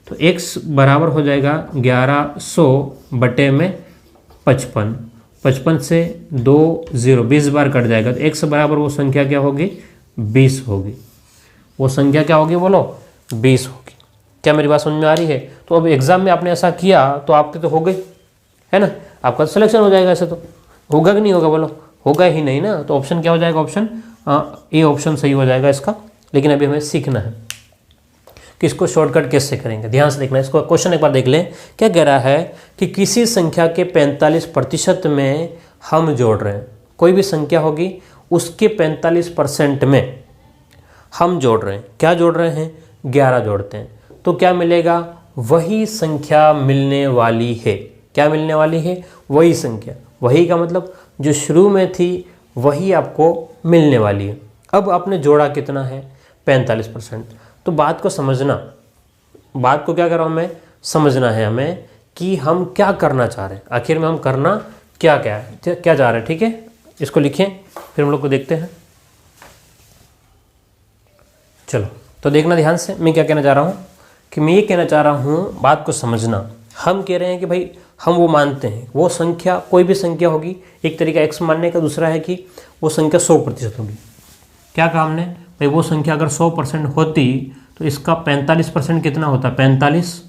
[SPEAKER 1] तो x बराबर हो जाएगा 1100 बटे में 55, 55 से 2 0 20 बार कट जाएगा, तो x बराबर वो संख्या क्या होगी, 20 होगी। वो संख्या क्या होगी बोलो, 20 होगी। क्या मेरी बात समझ में आ रही है। तो अब एग्जाम में आपने ऐसा किया तो आपके तो हो गई है ना, आपका सिलेक्शन हो जाएगा। ऐसे तो होगा कि नहीं होगा बोलो, होगा ही नहीं ना। तो ऑप्शन क्या हो जाएगा, ऑप्शन ए ऑप्शन सही हो जाएगा इसका। लेकिन अभी हमें सीखना है कि इसको शॉर्टकट कैसे करेंगे। ध्यान से देखना, इसको क्वेश्चन एक बार देख लें। क्या कह रहा है कि किसी संख्या के 45% में हम जोड़ रहे हैं, कोई भी संख्या होगी उसके 45% में हम जोड़ रहे हैं। क्या जोड़ रहे हैं, 11 जोड़ते हैं तो क्या मिलेगा, वही संख्या मिलने वाली है। क्या मिलने वाली है, वही संख्या। वही का मतलब जो शुरू में थी वही आपको मिलने वाली है। अब आपने जोड़ा कितना है, 45%। तो बात को समझना, बात को क्या कर रहा हूँ मैं, समझना है हमें कि हम क्या करना चाह रहे हैं, आखिर में हम करना क्या क्या है, क्या चाह रहे हैं। ठीक है, इसको लिखें फिर हम लोग को देखते हैं। चलो तो देखना ध्यान से, मैं क्या कहना चाह रहा हूँ कि मैं ये कहना चाह रहा हूँ, बात को समझना। हम कह रहे हैं कि भाई हम वो मानते हैं, वो संख्या कोई भी संख्या होगी, एक तरीका x मानने का, दूसरा है कि वो संख्या 100% होगी। क्या कहा हमने, भाई वो संख्या अगर 100% होती तो इसका 45% कितना होता, 45।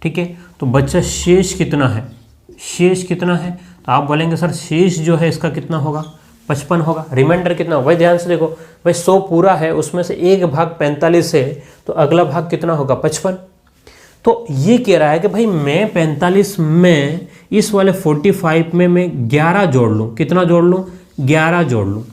[SPEAKER 1] ठीक है, तो बच्चा शेष कितना है, शेष कितना है, तो आप बोलेंगे सर शेष जो है इसका कितना होगा, 55 होगा। रिमाइंडर कितना होगा, भाई ध्यान से देखो, भाई 100 पूरा है, उसमें से एक भाग 45 है, तो अगला भाग कितना होगा, 55। तो ये कह रहा है कि भाई मैं 45 में इस वाले 45 में मैं 11 जोड़ लूँ, कितना जोड़ लूँ, 11 जोड़ लूँ,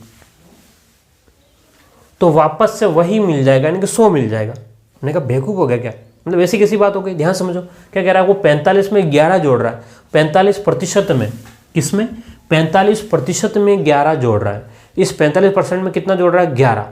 [SPEAKER 1] तो वापस से वही मिल जाएगा, यानी कि 100 मिल जाएगा। मैंने कहा बेवकूफ़ हो गया क्या, मतलब ऐसी कैसी बात हो गई। ध्यान समझो, क्या कह रहा है, वो 45 में 11 जोड़ रहा है, 45% में, किसमें, 45% में 11 जोड़ रहा है। इस 45% में कितना जोड़ रहा है, 11,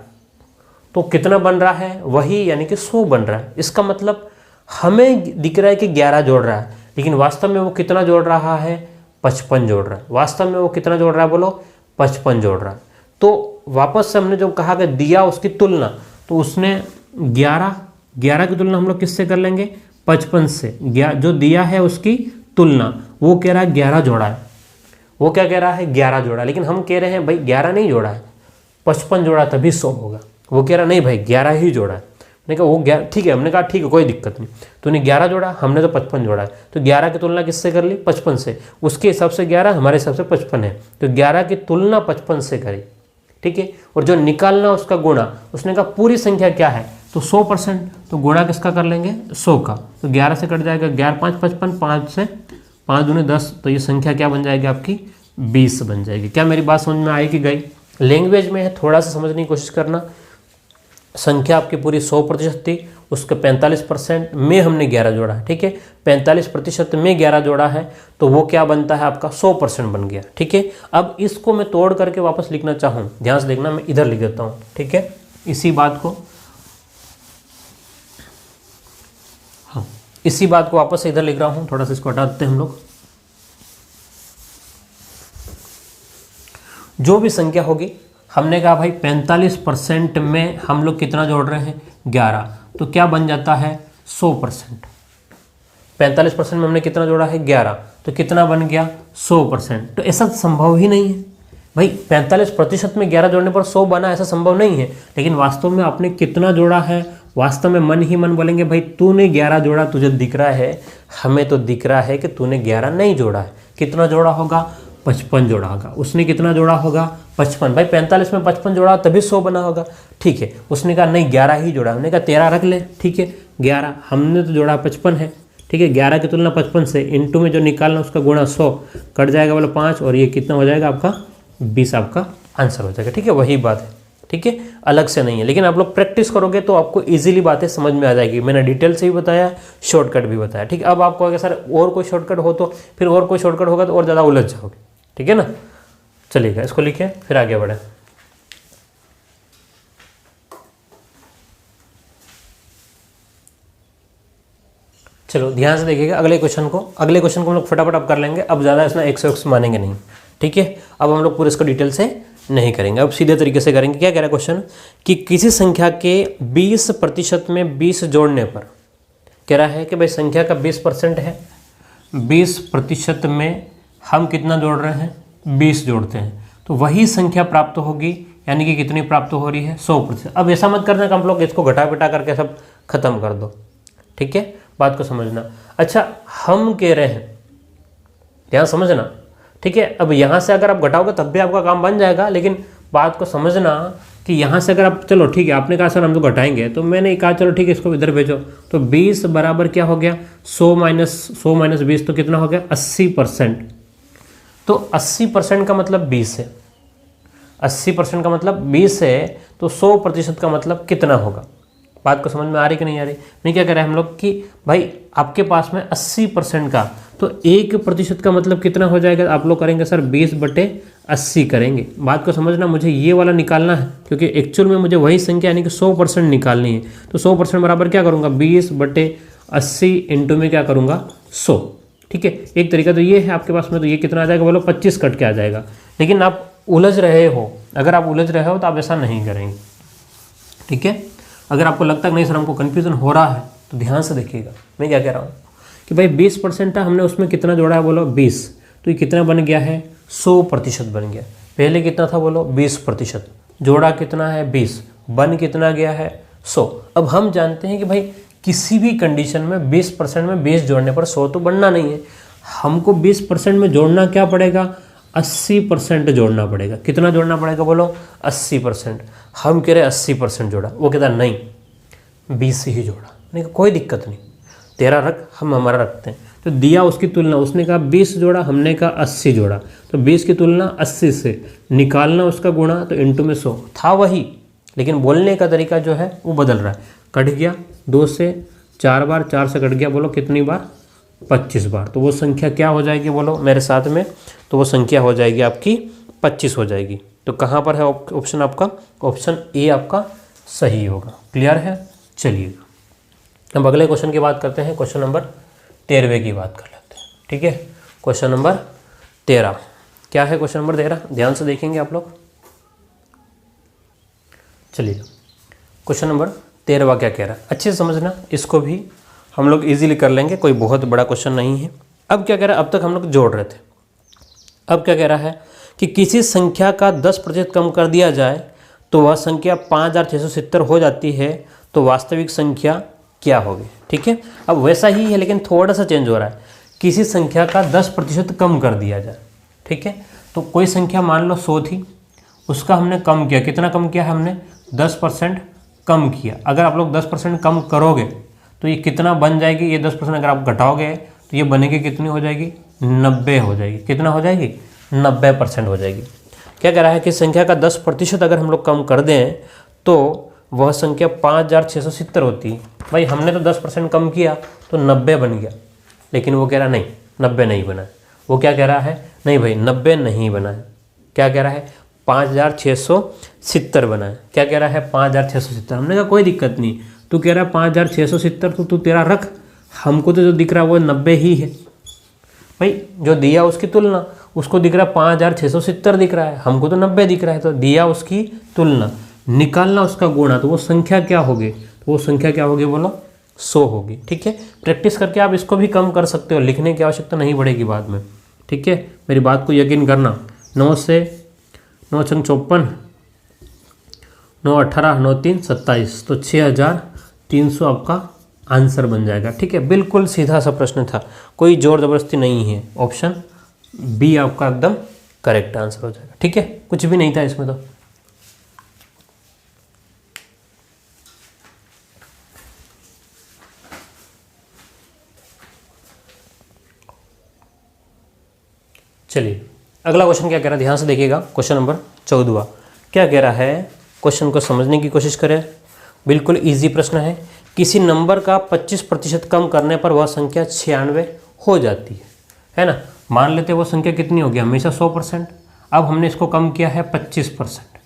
[SPEAKER 1] तो कितना बन रहा है, वही, यानी कि 100 बन रहा है। इसका मतलब हमें दिख रहा है कि 11 जोड़ रहा है, लेकिन वास्तव में वो कितना जोड़ रहा है, 55 जोड़ रहा है। वास्तव में वो कितना जोड़ रहा है बोलो, 55 जोड़ रहा है। तो वापस से हमने जो कहा कि दिया उसकी तुलना, तो उसने 11 की तुलना हम लोग किससे कर लेंगे, 55 से। जो दिया है उसकी तुलना, वो कह रहा है 11 जोड़ा है, वो क्या कह रहा है 11 जोड़ा, लेकिन हम कह रहे हैं भाई 11 नहीं जोड़ा है, 55 जोड़ा तभी 100 होगा। वो कह रहा नहीं भाई 11 ही जोड़ा है। मैंने कहा वो 11 ठीक है, हमने कहा ठीक है कोई दिक्कत नहीं, तूने 11 जोड़ा, हमने तो 55 जोड़ा है, तो 11 की तुलना किससे कर ली, 55 से। उसके हिसाब से 11, हमारे हिसाब से 55 है, तो 11 की तुलना 55 से करी, ठीक है। और जो निकालना उसका गुणा, उसने कहा पूरी संख्या क्या है, तो 100%, तो गुणा किसका कर लेंगे, 100 का। तो 11 से कट जाएगा 11 5 55, 5 से 5 दूनी 10, तो ये संख्या क्या बन जाएगी आपकी, 20 बन जाएगी। क्या मेरी बात समझ में आई कि गई? लैंग्वेज में है, थोड़ा सा समझने की कोशिश करना। संख्या आपकी पूरी 100% थी, उसके 45% में हमने 11 जोड़ा है, ठीक है। 45% में 11 जोड़ा है, तो वो क्या बनता है आपका 100% बन गया, ठीक है। अब इसको मैं तोड़ करके वापस लिखना चाहूँ, ध्यान से देखना, मैं इधर लिख देता हूँ, ठीक है। इसी बात को, हाँ इसी बात को वापस से इधर लिख रहा हूँ, थोड़ा सा इसको हटा देते हैं हम लोग। जो भी संख्या होगी, हमने कहा भाई 45% में हम लोग कितना जोड़ रहे हैं, 11, तो क्या बन जाता है 100%। 45% में हमने कितना जोड़ा है, 11, तो कितना बन गया 100%। तो ऐसा संभव ही नहीं है भाई, 45% में 11 जोड़ने पर 100 बना, ऐसा संभव नहीं है। लेकिन वास्तव में आपने कितना जोड़ा है, वास्तव में मन ही मन बोलेंगे भाई तूने 11 जोड़ा, तुझे दिख रहा है, हमें तो दिख रहा है कि तूने 11 नहीं जोड़ा है। कितना जोड़ा होगा, 55 जोड़ा होगा। उसने कितना जोड़ा होगा, 55। भाई 45 में 55 जोड़ा तभी 100 बना होगा, ठीक है। उसने कहा नहीं 11 ही जोड़ा, हमने कहा 13 रख ले, ठीक है। 11 हमने तो जोड़ा 55 है, ठीक है। 11 की तुलना 55 से, इंटू में जो निकालना उसका गुणा 100, कट जाएगा बोलो 5, और ये कितना हो जाएगा आपका 20, आपका आंसर हो जाएगा, ठीक है। वही बात है, ठीक है, अलग से नहीं है। लेकिन आप लोग प्रैक्टिस करोगे तो आपको इजीली बातें समझ में आ जाएगी। मैंने डिटेल से भी बताया, शॉर्टकट भी बताया, ठीक है। अब आपको अगर सर और कोई शॉर्टकट हो तो फिर और कोई शॉर्टकट होगा तो और ज़्यादा उलझ जाओगे, ठीक है ना। चलिएगा, इसको लिखिए फिर आगे बढ़े। चलो ध्यान से देखिएगा अगले क्वेश्चन को। अगले क्वेश्चन को हम लोग फटाफट अब कर लेंगे, अब ज़्यादा इसमें 100 मानेंगे नहीं, ठीक है। अब हम लोग पूरे इसको डिटेल से नहीं करेंगे, अब सीधे तरीके से करेंगे। क्या कह रहा है क्वेश्चन, कि किसी संख्या के 20% में 20 जोड़ने पर, कह रहा है कि भाई संख्या का 20% है, 20% में हम कितना जोड़ रहे हैं, 20 जोड़ते हैं, तो वही संख्या प्राप्त होगी, यानी कि कितनी प्राप्त हो रही है, 100%। अब ऐसा मत करना कि हम लोग इसको घटा पिटा करके सब खत्म कर दो, ठीक है, बात को समझना। अच्छा हम कह रहे हैं, ध्यान समझना, ठीक है। अब यहाँ से अगर आप घटाओगे तब भी आपका काम बन जाएगा, लेकिन बात को समझना कि यहाँ से अगर आप, चलो ठीक है, आपने कहा सर हम तो घटाएंगे, तो मैंने कहा चलो ठीक है इसको इधर भेजो, तो 20 बराबर क्या हो गया, 100 माइनस 20, तो कितना हो गया 80%। तो 80% का मतलब 20 है, 80% का मतलब 20 है, तो 100% का मतलब कितना होगा। बात को समझ में आ रही कि नहीं आ रही। नहीं, क्या कह रहे हैं हम लोग कि भाई आपके पास में 80% का, तो 1% का मतलब कितना हो जाएगा, आप लोग करेंगे सर 20/80 करेंगे। बात को समझना, मुझे ये वाला निकालना है, क्योंकि एक्चुअल में मुझे वही संख्या यानी कि 100% निकालनी है। तो 100% बराबर क्या करूँगा, 20/80 इंटू में क्या करूँगा 100, ठीक है। एक तरीका तो ये है आपके पास में, तो ये कितना आ जाएगा बोलो 25 कट के आ जाएगा। लेकिन आप उलझ रहे हो, अगर आप उलझ रहे हो तो आप ऐसा नहीं करेंगे, ठीक है। अगर आपको लगता है नहीं सर हमको कन्फ्यूजन हो रहा है, तो ध्यान से देखिएगा मैं क्या कह रहा हूँ कि भाई 20% है, हमने उसमें कितना जोड़ा है बोलो 20, तो ये कितना बन गया है 100% बन गया। पहले कितना था बोलो 20%, जोड़ा कितना है 20, बन कितना गया है 100। अब हम जानते हैं कि भाई किसी भी कंडीशन में 20% में 20 जोड़ने पर 100 तो बनना नहीं है, हमको 20% में जोड़ना क्या पड़ेगा, 80% जोड़ना पड़ेगा। कितना जोड़ना पड़ेगा बोलो 80%। हम कह रहे 80% जोड़ा, वो कहता नहीं 20 ही जोड़ा। नहीं कोई दिक्कत नहीं, तेरा रख, हम हमारा रखते हैं। तो दिया उसकी तुलना, उसने कहा 20 जोड़ा, हमने कहा 80 जोड़ा, तो 20 की तुलना 80 से, निकालना उसका गुणा, तो इंटू में 100 था वही, लेकिन बोलने का तरीका जो है वो बदल रहा है। कट गया 2 से 4 बार, 4 से कट गया बोलो कितनी बार 25 बार, तो वो संख्या क्या हो जाएगी बोलो मेरे साथ में, तो वो संख्या हो जाएगी आपकी 25 हो जाएगी। तो कहाँ पर है ऑप्शन आपका, ऑप्शन ए आपका सही होगा। क्लियर है, चलिए अब अगले क्वेश्चन की बात करते हैं। क्वेश्चन नंबर 13वें की बात कर लेते हैं, ठीक है। Question number 13। क्या है क्वेश्चन नंबर 13? ध्यान से देखेंगे आप लोग। चलिए क्वेश्चन नंबर 13 क्या कह रहा है, अच्छे से समझना, इसको भी हम लोग इजीली कर लेंगे, कोई बहुत बड़ा क्वेश्चन नहीं है। अब क्या कह रहा है, अब तक हम लोग जोड़ रहे थे, अब क्या कह रहा है कि किसी संख्या का 10% कम कर दिया जाए तो वह संख्या 5670 हो जाती है, तो वास्तविक संख्या क्या होगी। ठीक है, अब वैसा ही है लेकिन थोड़ा सा चेंज हो रहा है। किसी संख्या का 10% कम कर दिया जाए, ठीक है, तो कोई संख्या मान लो 100 थी, उसका हमने कम किया, कितना कम किया है हमने, 10% कम किया। अगर आप लोग 10% कम करोगे तो ये कितना बन जाएगी, ये 10% अगर आप घटाओगे तो ये बनेगी कितनी हो जाएगी, 90 हो जाएगी। कितना हो जाएगी, 90% हो जाएगी। क्या कह रहा है कि संख्या का 10% अगर हम लोग कम कर दें तो वह संख्या 5670 होती है। भाई हमने तो 10% कम किया तो 90 बन गया, लेकिन वो कह रहा नहीं 90 नहीं बना है। वो क्या कह रहा है, नहीं भाई 90 नहीं बना है, क्या कह रहा है 5670 बना है। क्या कह रहा है 5670। हमने कहा कोई दिक्कत नहीं, तू कह रहा है 5670 तो तू तेरा रख, हमको तो जो दिख रहा है वो 90 ही है। भाई जो दिया उसकी तुलना, उसको दिख रहा है 5670 दिख रहा है, हमको तो 90 दिख रहा है, तो दिया उसकी तुलना, निकालना उसका गुणा, तो वो संख्या क्या होगी, तो वो संख्या क्या होगी बोलो, 100 होगी। ठीक है, प्रैक्टिस करके आप इसको भी कम कर सकते हो, लिखने की आवश्यकता नहीं पड़ेगी बाद में। ठीक है, मेरी बात को यकीन करना। 9 से 9 छंग 54, 9 18 9 3 27, तो 6300 आपका आंसर बन जाएगा। ठीक है, बिल्कुल सीधा सा प्रश्न था, कोई जोर जबरदस्ती नहीं है। ऑप्शन बी आपका एकदम करेक्ट आंसर हो जाएगा। ठीक है, कुछ भी नहीं था इसमें तो। चलिए अगला क्वेश्चन क्या कह रहा है, ध्यान से देखिएगा। क्वेश्चन नंबर 14 क्या कह रहा है, क्वेश्चन को समझने की कोशिश करें। बिल्कुल इजी प्रश्न है। किसी नंबर का 25% कम करने पर वह संख्या 96 हो जाती है ना। मान लेते वो संख्या कितनी होगी, हमेशा 100%। अब हमने इसको कम किया है 25%।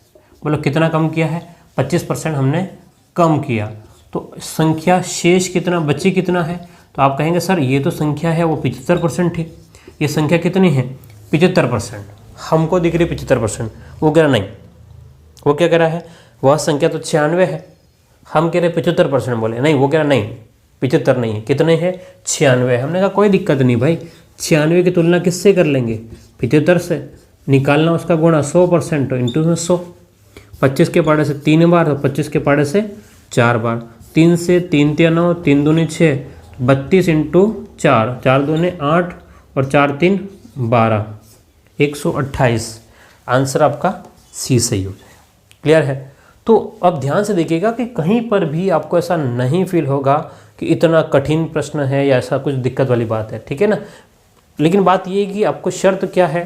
[SPEAKER 1] बोलो कितना कम किया है, 25% हमने कम किया, तो संख्या शेष कितना बची, कितना है, तो आप कहेंगे सर ये तो संख्या है वो 75% थी, ये संख्या कितनी है 75%, हमको दिख रही 75%। वो कह रहा नहीं, वो क्या कह रहा है, वह संख्या तो 96 है, हम कह रहे 75% बोले, नहीं वो कह रहा नहीं 75 नहीं है, कितने हैं 96। हमने कहा कोई दिक्कत नहीं भाई, 96 की तुलना किससे कर लेंगे, 75 से। निकालना उसका गुणा 100% तो इंटू में 100, 25 के पाड़े से 3 बार, तो 25 के पाड़े से 4 बार, 3 से 3 × 9 3 दूनी 6, 32 इंटू 4, 4 दूने 8 और 4 3 12, 128। आंसर आपका सी सही हो जाएगा। क्लियर है। तो अब ध्यान से देखिएगा कि कहीं पर भी आपको ऐसा नहीं फील होगा कि इतना कठिन प्रश्न है या ऐसा कुछ दिक्कत वाली बात है, ठीक है ना। लेकिन बात ये है कि आपको शर्त क्या है,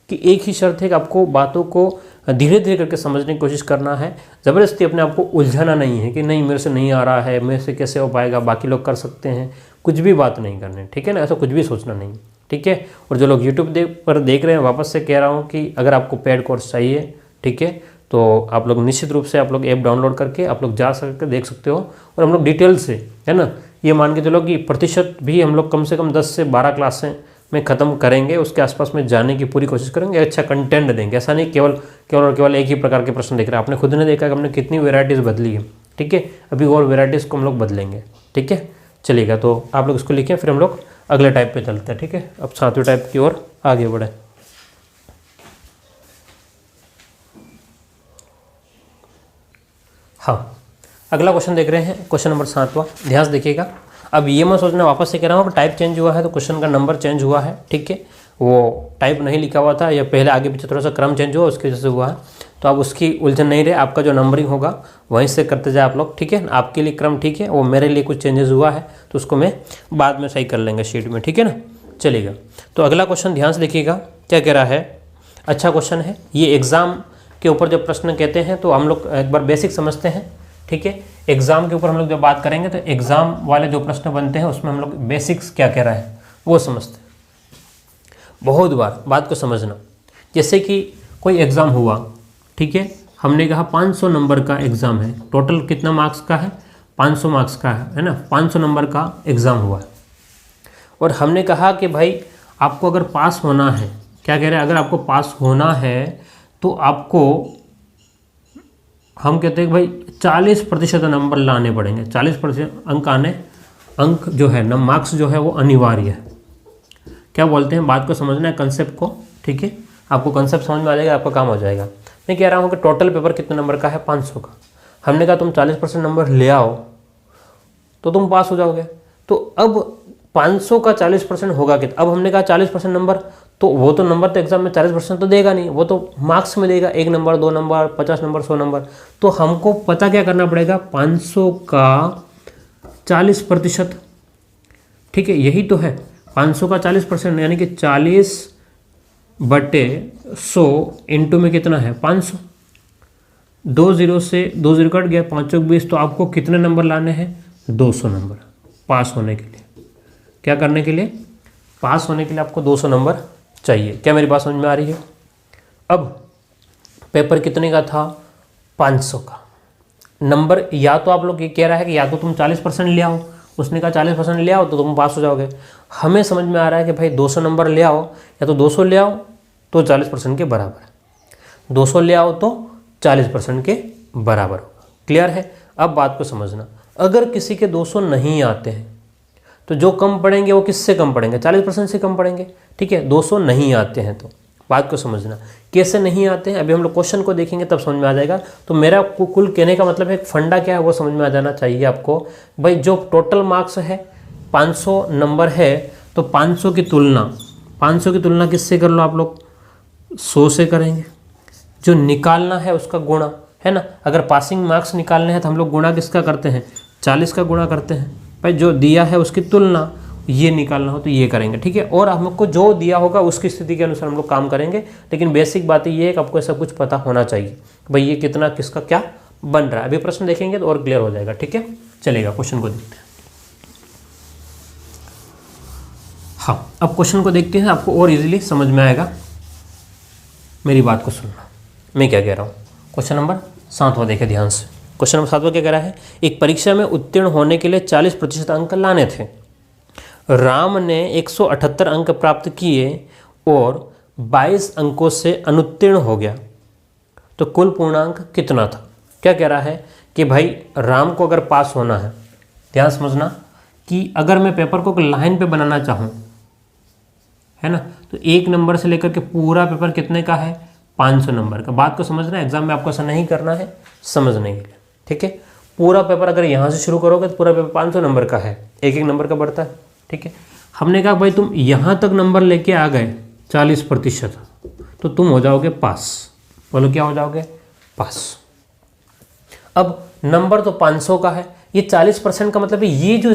[SPEAKER 1] कि एक ही शर्त है कि आपको बातों को धीरे धीरे करके समझने की कोशिश करना है। ज़बरदस्ती अपने आप को उलझाना नहीं है कि नहीं मेरे से नहीं आ रहा है, मेरे से कैसे हो पाएगा, बाकी लोग कर सकते हैं, कुछ भी बात नहीं करनी, ठीक है ना, ऐसा कुछ भी सोचना नहीं, ठीक है। और जो लोग यूट्यूब पर देख रहे हैं, वापस से कह रहा हूँ कि अगर आपको पेड कोर्स चाहिए, ठीक है, तो आप लोग निश्चित रूप से आप लोग ऐप डाउनलोड करके आप लोग जा सकते देख सकते हो। और हम लोग डिटेल से, है ना, ये मान के चलो कि प्रतिशत भी हम लोग कम से कम 10 से 12 क्लासें में ख़त्म करेंगे, उसके आसपास में जाने की पूरी कोशिश करेंगे, अच्छा कंटेंट देंगे। ऐसा नहीं केवल एक ही प्रकार के प्रश्न देख रहे हैं। आपने खुद ने देखा कि हमने कितनी वेराइटीज़ बदली है, ठीक है, अभी और वेराइटीज़ को हम लोग बदलेंगे, ठीक है। चलिएगा, तो आप लोग इसको लिखें, फिर हम लोग अगले टाइप पे चलते हैं, ठीक है। अब 7वें टाइप की ओर आगे बढ़े। हाँ, अगला क्वेश्चन देख रहे हैं, क्वेश्चन नंबर 7वां। ध्यान से देखिएगा। अब ये मैं सोचना वापस से कह रहा हूँ कि टाइप चेंज हुआ है तो क्वेश्चन का नंबर चेंज हुआ है, ठीक है। वो टाइप नहीं लिखा हुआ था, या पहले आगे पीछे थोड़ा सा क्रम चेंज हुआ, उसकी वजह से हुआ है। तो आप उसकी उलझन नहीं रहे, आपका जो नंबरिंग होगा वहीं से करते जाए आप लोग, ठीक है। आपके लिए क्रम ठीक है, वो मेरे लिए कुछ चेंजेस हुआ है तो उसको मैं बाद में सही कर लेंगे शीट में, ठीक है ना। चलिएगा, तो अगला क्वेश्चन ध्यान से देखिएगा क्या कह रहा है। अच्छा क्वेश्चन है ये, एग्ज़ाम के ऊपर जब प्रश्न कहते हैं तो हम लोग एक बार बेसिक समझते हैं, ठीक है। एग्जाम के ऊपर हम लोग जब बात करेंगे तो एग्जाम वाले जो प्रश्न बनते हैं उसमें हम लोग बेसिक्स क्या कह रहा है वो समझते हैं। बहुत बार बात को समझना, जैसे कि कोई एग्ज़ाम हुआ, ठीक है, हमने कहा 500 नंबर का एग्ज़ाम है, टोटल कितना मार्क्स का है 500 मार्क्स का है ना, 500 नंबर का एग्ज़ाम हुआ है। और हमने कहा कि भाई आपको अगर पास होना है क्या कह रहे हैं, अगर आपको पास होना है तो आपको, हम कहते हैं कि भाई 40% नंबर लाने पड़ेंगे, 40% अंक जो है ना, मार्क्स जो है वो अनिवार्य है। क्या बोलते हैं, बात को समझना है, कंसेप्ट को, ठीक है। आपको कंसेप्ट समझ में आ जाएगा, आपका काम हो जाएगा। मैं कह रहा हूँ कि टोटल पेपर कितने नंबर का है, 500 का। हमने कहा तुम 40% नंबर ले आओ तो तुम पास हो जाओगे। तो अब 500 का 40% होगा कितना, अब हमने कहा 40% नंबर, तो वो तो नंबर तो एग्जाम में 40% तो देगा नहीं, वो तो मार्क्स में देगा, 1 नंबर 2 नंबर 50 नंबर 100 नंबर। तो हमको पता क्या करना पड़ेगा, 500 का 40%, ठीक है, यही तो है 500 का 40%, यानी कि 40/100 इंटू में कितना है 500, 2 0 से 2 0 कट गया, 5 चौक 20, तो आपको कितने नंबर लाने हैं, 200 नंबर पास होने के लिए। क्या करने के लिए, पास होने के लिए आपको 200 नंबर चाहिए। क्या मेरी बात समझ में आ रही है। अब पेपर कितने का था, 500 का नंबर। या तो आप लोग ये कह रहा है कि या तो तुम 40% ले आओ, उसने कहा 40% ले आओ तो तुम पास हो जाओगे। हमें समझ में आ रहा है कि भाई 200 नंबर ले आओ, या तो 200 ले आओ तो 40% के बराबर है, 200 ले आओ तो 40% के बराबर होगा। क्लियर है। अब बात को समझना, अगर किसी के 200 नहीं आते हैं तो जो कम पड़ेंगे वो किससे कम पड़ेंगे, 40% से कम पड़ेंगे, ठीक है। 200 नहीं आते हैं तो बात को समझना, कैसे नहीं आते हैं अभी हम लोग क्वेश्चन को देखेंगे तब समझ में आ जाएगा। तो मेरा कुल कहने का मतलब है फंडा क्या है वो समझ में आ जाना चाहिए आपको। भाई जो टोटल मार्क्स है 500 नंबर है, तो 500 की तुलना किससे कर लो आप लोग, 100 से करेंगे। जो निकालना है उसका गुणा, है ना। अगर पासिंग मार्क्स निकालने हैं तो हम लोग गुणा किसका करते हैं, 40 का गुणा करते हैं। भाई जो दिया है उसकी तुलना, ये निकालना हो तो ये करेंगे, ठीक है। और हमको जो दिया होगा उसकी स्थिति के अनुसार हम लोग काम करेंगे। लेकिन बेसिक बात ये है कि आपको ऐसा कुछ पता होना चाहिए, भाई ये कितना किसका क्या बन रहा है। अभी प्रश्न देखेंगे तो और क्लियर हो जाएगा, ठीक है। चलेगा, क्वेश्चन को देखते हैं। हाँ, अब क्वेश्चन को देखते हैं, आपको और इजीली समझ में आएगा। मेरी बात को सुनना, मैं क्या कह रहा हूँ। क्वेश्चन नंबर 7वां देखें ध्यान से। क्वेश्चन नंबर 7वां क्या कह रहा है, एक परीक्षा में उत्तीर्ण होने के लिए 40% अंक लाने थे। राम ने 178 अंक प्राप्त किए और 22 अंकों से अनुत्तीर्ण हो गया, तो कुल पूर्णांक कितना था। क्या कह रहा है कि भाई राम को अगर पास होना है, ध्यान समझना कि अगर मैं पेपर को लाइन पे बनाना चाहूँ, है ना, तो 1 नंबर से लेकर के पूरा पेपर कितने का है, 500 नंबर का। बात को समझना है, एग्जाम में आपको ऐसा नहीं करना है, समझने के लिए, ठीक है। पूरा पेपर अगर यहाँ से शुरू करोगे तो पूरा पेपर 500 नंबर का है, 1-1 नंबर का बढ़ता है, ठीक है। हमने कहा भाई तुम यहाँ तक नंबर लेके आ गए 40%, तो तुम हो जाओगे पास। बोलो क्या हो जाओगे, पास। अब नंबर तो 500 का है, ये 40% का मतलब है ये जो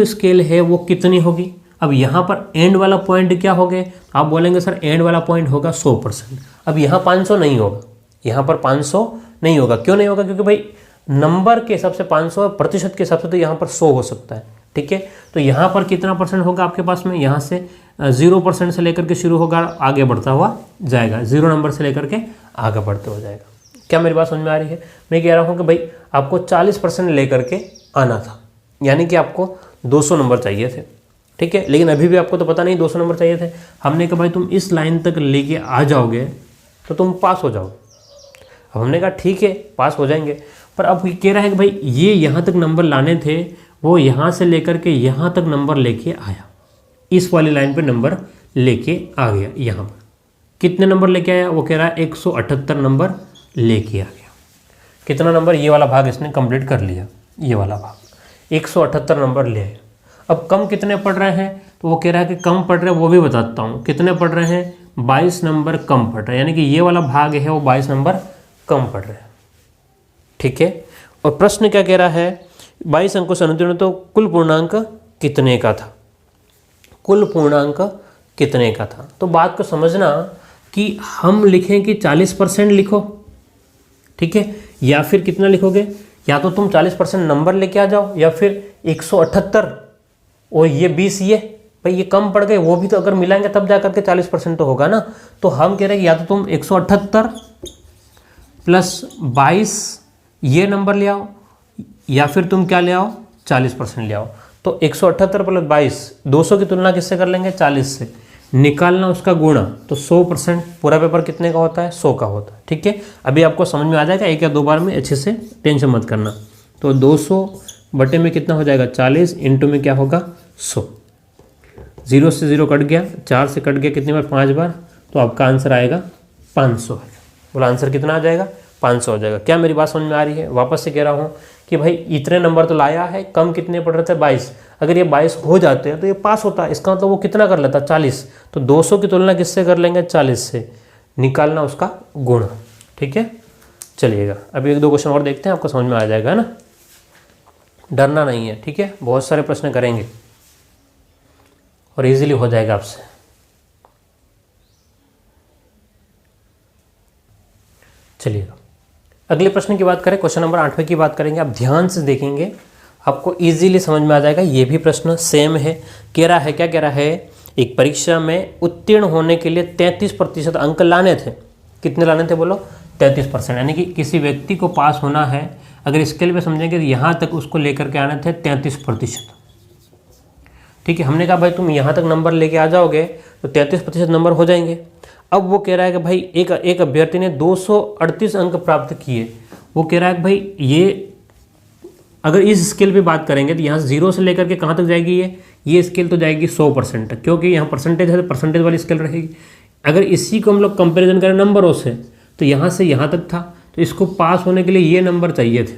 [SPEAKER 1] स्केल है वो कितनी होगी। अब यहाँ पर एंड वाला पॉइंट क्या हो गए, आप बोलेंगे सर एंड वाला पॉइंट होगा 100%। अब यहाँ 500 नहीं होगा, यहाँ पर 500 नहीं होगा। क्यों नहीं होगा, क्योंकि भाई नंबर के हिसाब से 500, प्रतिशत के हिसाब से तो यहाँ पर 100 हो सकता है, ठीक है। तो यहाँ पर कितना परसेंट होगा आपके पास में, यहाँ से 0% से लेकर के शुरू होगा, आगे बढ़ता हुआ जाएगा, 0 नंबर से लेकर के आगे बढ़ते हो जाएगा। क्या मेरी बात समझ में आ रही है। मैं कह रहा हूँ कि भाई आपको 40% लेकर के आना था, यानी कि आपको 200 नंबर चाहिए थे, ठीक है। लेकिन अभी भी आपको तो पता नहीं 200 नंबर चाहिए थे। हमने कहा भाई तुम इस लाइन तक लेके आ जाओगे तो तुम पास हो जाओगे। अब हमने कहा ठीक है पास हो जाएंगे, पर अब कह रहा है कि भाई ये यहाँ तक नंबर लाने थे, वो यहाँ से लेकर के यहाँ तक नंबर लेके आया, इस वाली लाइन पे नंबर लेके आ गया। यहाँ पर कितने नंबर लेके आया, वो कह रहा है 178 नंबर लेके आ गया। कितना नंबर, ये वाला भाग इसने कंप्लीट कर लिया, ये वाला भाग 178 नंबर ले आया। अब कम कितने पढ़ रहे हैं, तो वो कह रहा है कि कम पढ़ रहे हैं, वो भी बताता हूँ कितने पढ़ रहे हैं, 22 नंबर कम पढ़ रहे हैं, यानी कि ये वाला भाग है वो 22 नंबर कम पढ़ रहे हैं, ठीक है। और प्रश्न क्या कह रहा है, 22 अंकों से अनुत्तीर्ण, तो कुल पूर्णांक कितने का था, कुल पूर्णांक कितने का था। तो बात को समझना कि हम लिखें कि 40% लिखो, ठीक है, या फिर कितना लिखोगे, या तो तुम 40% नंबर लेके आ जाओ, या फिर 178 और ये 20, ये भाई ये कम पड़ गए, वो भी तो अगर मिलाएंगे तब जा करके 40% तो होगा ना। तो हम कह रहे हैं या तो तुम 178 प्लस 22 ये नंबर ले आओ, या फिर तुम क्या ले आओ 40% ले आओ। तो 178 प्लस 22, 200 की तुलना किससे कर लेंगे, 40 से। निकालना उसका गुणा, तो 100%। पूरा पेपर कितने का होता है? 100 का होता है। ठीक है, अभी आपको समझ में आ जाएगा, एक या दो बार में, अच्छे से टेंशन मत करना। तो 200 बटे में कितना हो जाएगा? 40, इंटू में क्या होगा? 100। 0 से 0 कट गया, 4 से कट गया कितनी बार? 5 बार। तो आपका आंसर आएगा 500 है। बोला आंसर कितना आ जाएगा? 500 हो जाएगा। क्या मेरी बात समझ में आ रही है? वापस से कह रहा हूँ कि भाई इतने नंबर तो लाया है, कम कितने पड़ रहे थे? 22। अगर ये 22 हो जाते हैं तो ये पास होता है। इसका मतलब वो कितना कर लेता? 40। तो 200 की तुलना किससे कर लेंगे? 40 से। निकालना उसका गुणा। ठीक है, चलिएगा अभी एक दो क्वेश्चन और देखते हैं, आपको समझ में आ जाएगा, है ना? डरना नहीं है। ठीक है, बहुत सारे प्रश्न करेंगे और इजीली हो जाएगा आपसे। चलिएगा अगले प्रश्न की बात करें, क्वेश्चन नंबर 8वें की बात करेंगे। आप ध्यान से देखेंगे, आपको इजीली समझ में आ जाएगा। ये भी प्रश्न सेम है। कह रहा है, क्या कह रहा है? एक परीक्षा में उत्तीर्ण होने के लिए 33% अंक लाने थे। कितने लाने थे? बोलो 33%। यानी कि किसी व्यक्ति को पास होना है, अगर स्केल पे समझेंगे तो यहाँ तक उसको लेकर के आने थे 33%। ठीक है, हमने कहा भाई तुम यहाँ तक नंबर लेके आ जाओगे तो 33% नंबर हो जाएंगे। अब वो कह रहा है कि भाई एक अभ्यर्थी ने 238 अंक प्राप्त किए। वो कह रहा है कि भाई ये अगर इस स्केल पे बात करेंगे तो यहाँ 0 से लेकर के कहाँ तक जाएगी? ये स्केल तो जाएगी 100% तक, क्योंकि यहाँ परसेंटेज है तो परसेंटेज वाली स्केल रहेगी। अगर इसी को हम लोग कंपेरिजन करें नंबरों से, तो यहाँ से यहाँ तक था, तो इसको पास होने के लिए ये नंबर चाहिए थे।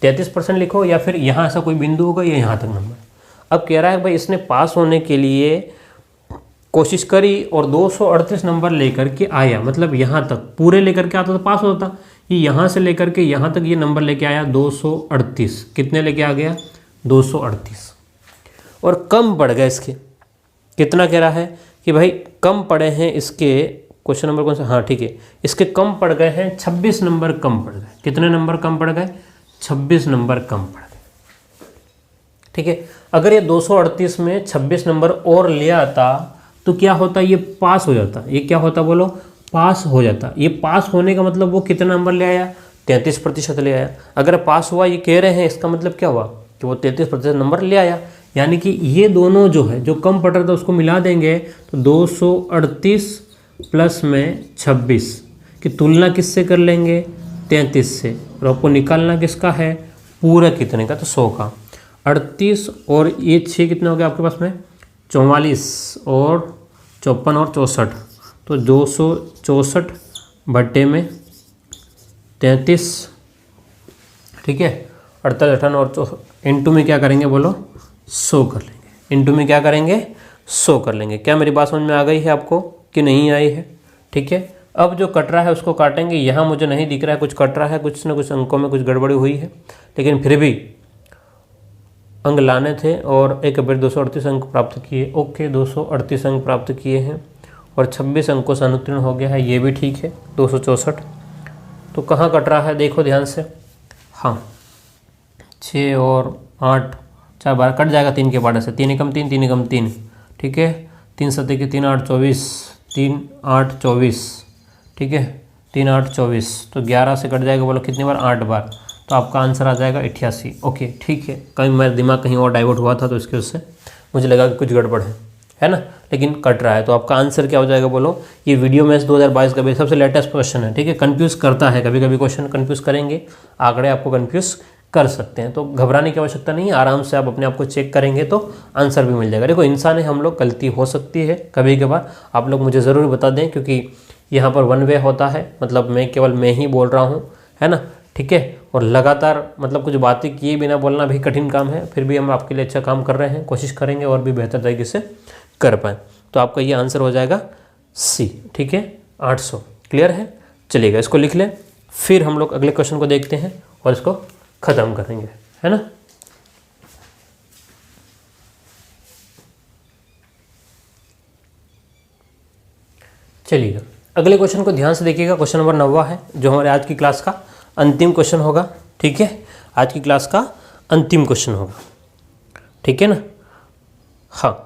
[SPEAKER 1] 33% लिखो, या फिर यहाँ ऐसा कोई बिंदु होगा, या यहाँ तक नंबर। अब कह रहा है भाई इसने पास होने के लिए कोशिश करी और 238 नंबर लेकर के आया, मतलब यहाँ तक पूरे लेकर के आता तो पास होता। ये यहाँ से लेकर के यहाँ तक ये नंबर लेके आया 238। कितने लेके आ गया? 238। और कम पड़ गए इसके। कितना कह रहा है कि भाई कम पड़े हैं इसके? क्वेश्चन नंबर कौन सा? हाँ ठीक है, इसके कम पड़ गए हैं 26 नंबर कम पड़ गए। कितने नंबर कम पड़ गए? 26 नंबर कम पड़ गए। ठीक है, अगर ये 238 में 26 नंबर और ले आता तो क्या होता? ये पास हो जाता। ये क्या होता? बोलो, पास हो जाता। ये पास होने का मतलब वो कितना नंबर ले आया? 33% ले आया। अगर पास हुआ, ये कह रहे हैं, इसका मतलब क्या हुआ? कि वो 33% नंबर ले आया। यानी कि ये दोनों जो है, जो कम पड़ रहा था उसको मिला देंगे तो 238 प्लस में 26 की तुलना किससे कर लेंगे? 33 से। और आपको निकालना किसका है? पूरा कितने का? तो 100 का। 38 और ये 6 कितना हो गया आपके पास में? 44 और 54 और 64, तो 264 बटे में 33। ठीक है, 48, 58 और 64 इंटू में क्या करेंगे? बोलो 100 कर लेंगे। इंटू में क्या करेंगे? 100 कर लेंगे। क्या मेरी बात समझ में आ गई है आपको कि नहीं आई है? ठीक है, अब जो कट रहा है उसको काटेंगे। यहाँ मुझे नहीं दिख रहा है, कुछ कट रहा है, कुछ न कुछ अंकों में कुछ गड़बड़ी हुई है, लेकिन फिर भी अंक लाने थे और एक बार 238 अंक प्राप्त किए। ओके, 238 अंक प्राप्त किए हैं और 26 अंकों से अनुत्तीर्ण हो गया है, ये भी ठीक है। 264 तो कहाँ कट रहा है? देखो ध्यान से। हाँ, 6 और 8, 4 12 कट जाएगा 3 के पाटे से। 3 एकम 3, 3 एकम 3। ठीक है, 3 7 के 3 8 24, 3 8 24। ठीक है, 3 8 24, तो 11 से कट जाएगा। बोलो कितनी बार? 8 बार। तो आपका आंसर आ जाएगा 88। ओके ठीक है, कहीं मेरा दिमाग कहीं और डाइवर्ट हुआ था तो इसके उससे मुझे लगा कि कुछ गड़बड़ है ना, लेकिन कट रहा है। तो आपका आंसर क्या हो जाएगा? बोलो, ये वीडियो मैथ्स 2022 का भी सबसे लेटेस्ट क्वेश्चन है। ठीक है, कंफ्यूज करता है, कभी कभी क्वेश्चन कंफ्यूज करेंगे, आंकड़े आपको कंफ्यूज कर सकते हैं, तो घबराने की आवश्यकता नहीं है। आराम से आप अपने आप को चेक करेंगे तो आंसर भी मिल जाएगा। देखो इंसान है, हम लोग, गलती हो सकती है कभी कभार। आप लोग मुझे ज़रूर बता दें, क्योंकि यहाँ पर वन वे होता है, मतलब मैं ही बोल रहा हूँ, है ना। ठीक है, और लगातार मतलब कुछ बातें किए बिना बोलना भी कठिन काम है, फिर भी हम आपके लिए अच्छा काम कर रहे हैं, कोशिश करेंगे और भी बेहतर तरीके से कर पाएँ। तो आपका ये आंसर हो जाएगा सी। ठीक है, 800। क्लियर है? चलिएगा, इसको लिख लें, फिर हम लोग अगले क्वेश्चन को देखते हैं और इसको ख़त्म करेंगे, है ना। चलिएगा, अगले क्वेश्चन को ध्यान से देखिएगा। क्वेश्चन नंबर 9 है, जो हमारे आज की क्लास का अंतिम क्वेश्चन होगा। ठीक है, आज की क्लास का अंतिम क्वेश्चन होगा। ठीक है ना। हाँ,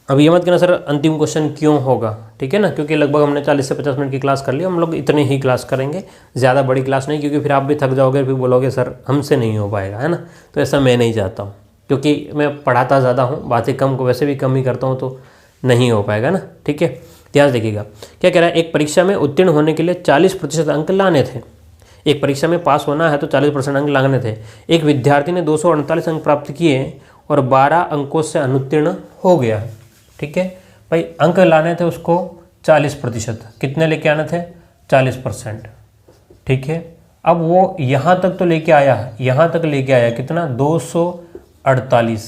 [SPEAKER 1] अब ये मत कहना सर अंतिम क्वेश्चन क्यों होगा, ठीक है ना, क्योंकि लगभग हमने 40 से 50 मिनट की क्लास कर ली, हम लोग इतनी ही क्लास करेंगे, ज़्यादा बड़ी क्लास नहीं, क्योंकि फिर आप भी थक जाओगे, फिर बोलोगे सर हमसे नहीं हो पाएगा, है ना। तो ऐसा मैं नहीं चाहता हूँ, क्योंकि मैं पढ़ाता ज़्यादा हूँ, बातें कम को वैसे भी कम ही करता हूँ, तो नहीं हो पाएगा ना। ठीक है, ध्यान से देखिएगा क्या कह रहा है। एक परीक्षा में उत्तीर्ण होने के लिए 40% अंक लाने थे। एक परीक्षा में पास होना है तो 40% अंक लाने थे। एक विद्यार्थी ने 248 अंक प्राप्त किए और 12 अंकों से अनुत्तीर्ण हो गया। ठीक है भाई, अंक लाने थे उसको 40%, कितने लेके आने थे 40%। ठीक है, अब वो यहाँ तक तो लेके आया, यहाँ तक लेके आया कितना 248,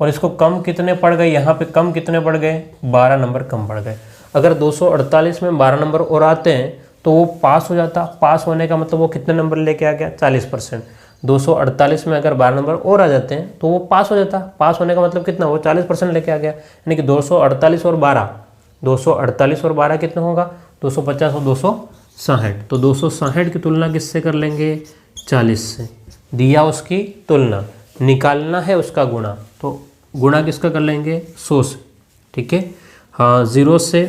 [SPEAKER 1] और इसको कम कितने पड़ गए, यहाँ पे कम कितने पड़ गए 12 नंबर कम पड़ गए। अगर 248 में 12 नंबर और आते हैं तो वो पास हो जाता। पास होने का मतलब वो कितने नंबर लेके आ गया 40%। 248 में अगर 12 नंबर और आ जाते हैं तो वो पास हो जाता। पास होने का मतलब कितना, वो 40% लेके आ गया। यानी कि 248 और 12, 248 और 12 कितना होगा 250 और 260। तो 260 की तुलना किससे कर लेंगे 40 से। दिया उसकी तुलना, निकालना है उसका गुणा, तो गुणा किसका कर लेंगे 100 से। ठीक है, हाँ 0 से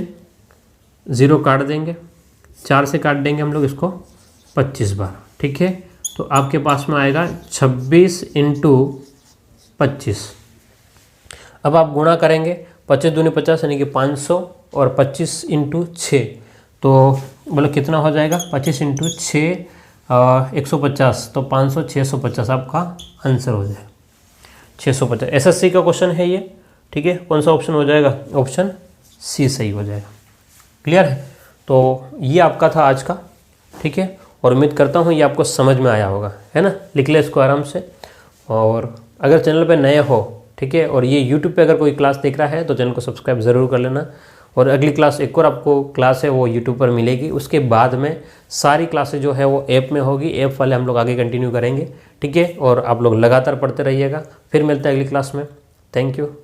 [SPEAKER 1] 0 काट देंगे, 4 से काट देंगे हम लोग इसको 25 बार। ठीक है, तो आपके पास में आएगा 26 × 25। अब आप गुणा करेंगे, 25 दूनी 50 यानी कि 500 और 25 × 6, तो मतलब कितना हो जाएगा 25 × 6 150, तो 500 650 आपका आंसर हो जाएगा 650। एसएससी का क्वेश्चन है ये। ठीक है, कौन सा ऑप्शन हो जाएगा, ऑप्शन सी सही हो जाएगा। क्लियर है, तो ये आपका था आज का। ठीक है, और उम्मीद करता हूँ ये आपको समझ में आया होगा, है ना। लिख ले इसको आराम से, और अगर चैनल पे नए हो, ठीक है, और ये यूट्यूब पे अगर कोई क्लास देख रहा है तो चैनल को सब्सक्राइब ज़रूर कर लेना। और अगली क्लास एक और आपको क्लास है वो यूट्यूब पर मिलेगी, उसके बाद में सारी क्लासेज जो है वो ऐप में होगी। ऐप वाले हम लोग आगे कंटिन्यू करेंगे। ठीक है, और आप लोग लगातार पढ़ते रहिएगा। फिर मिलते हैं अगली क्लास में। Thank you.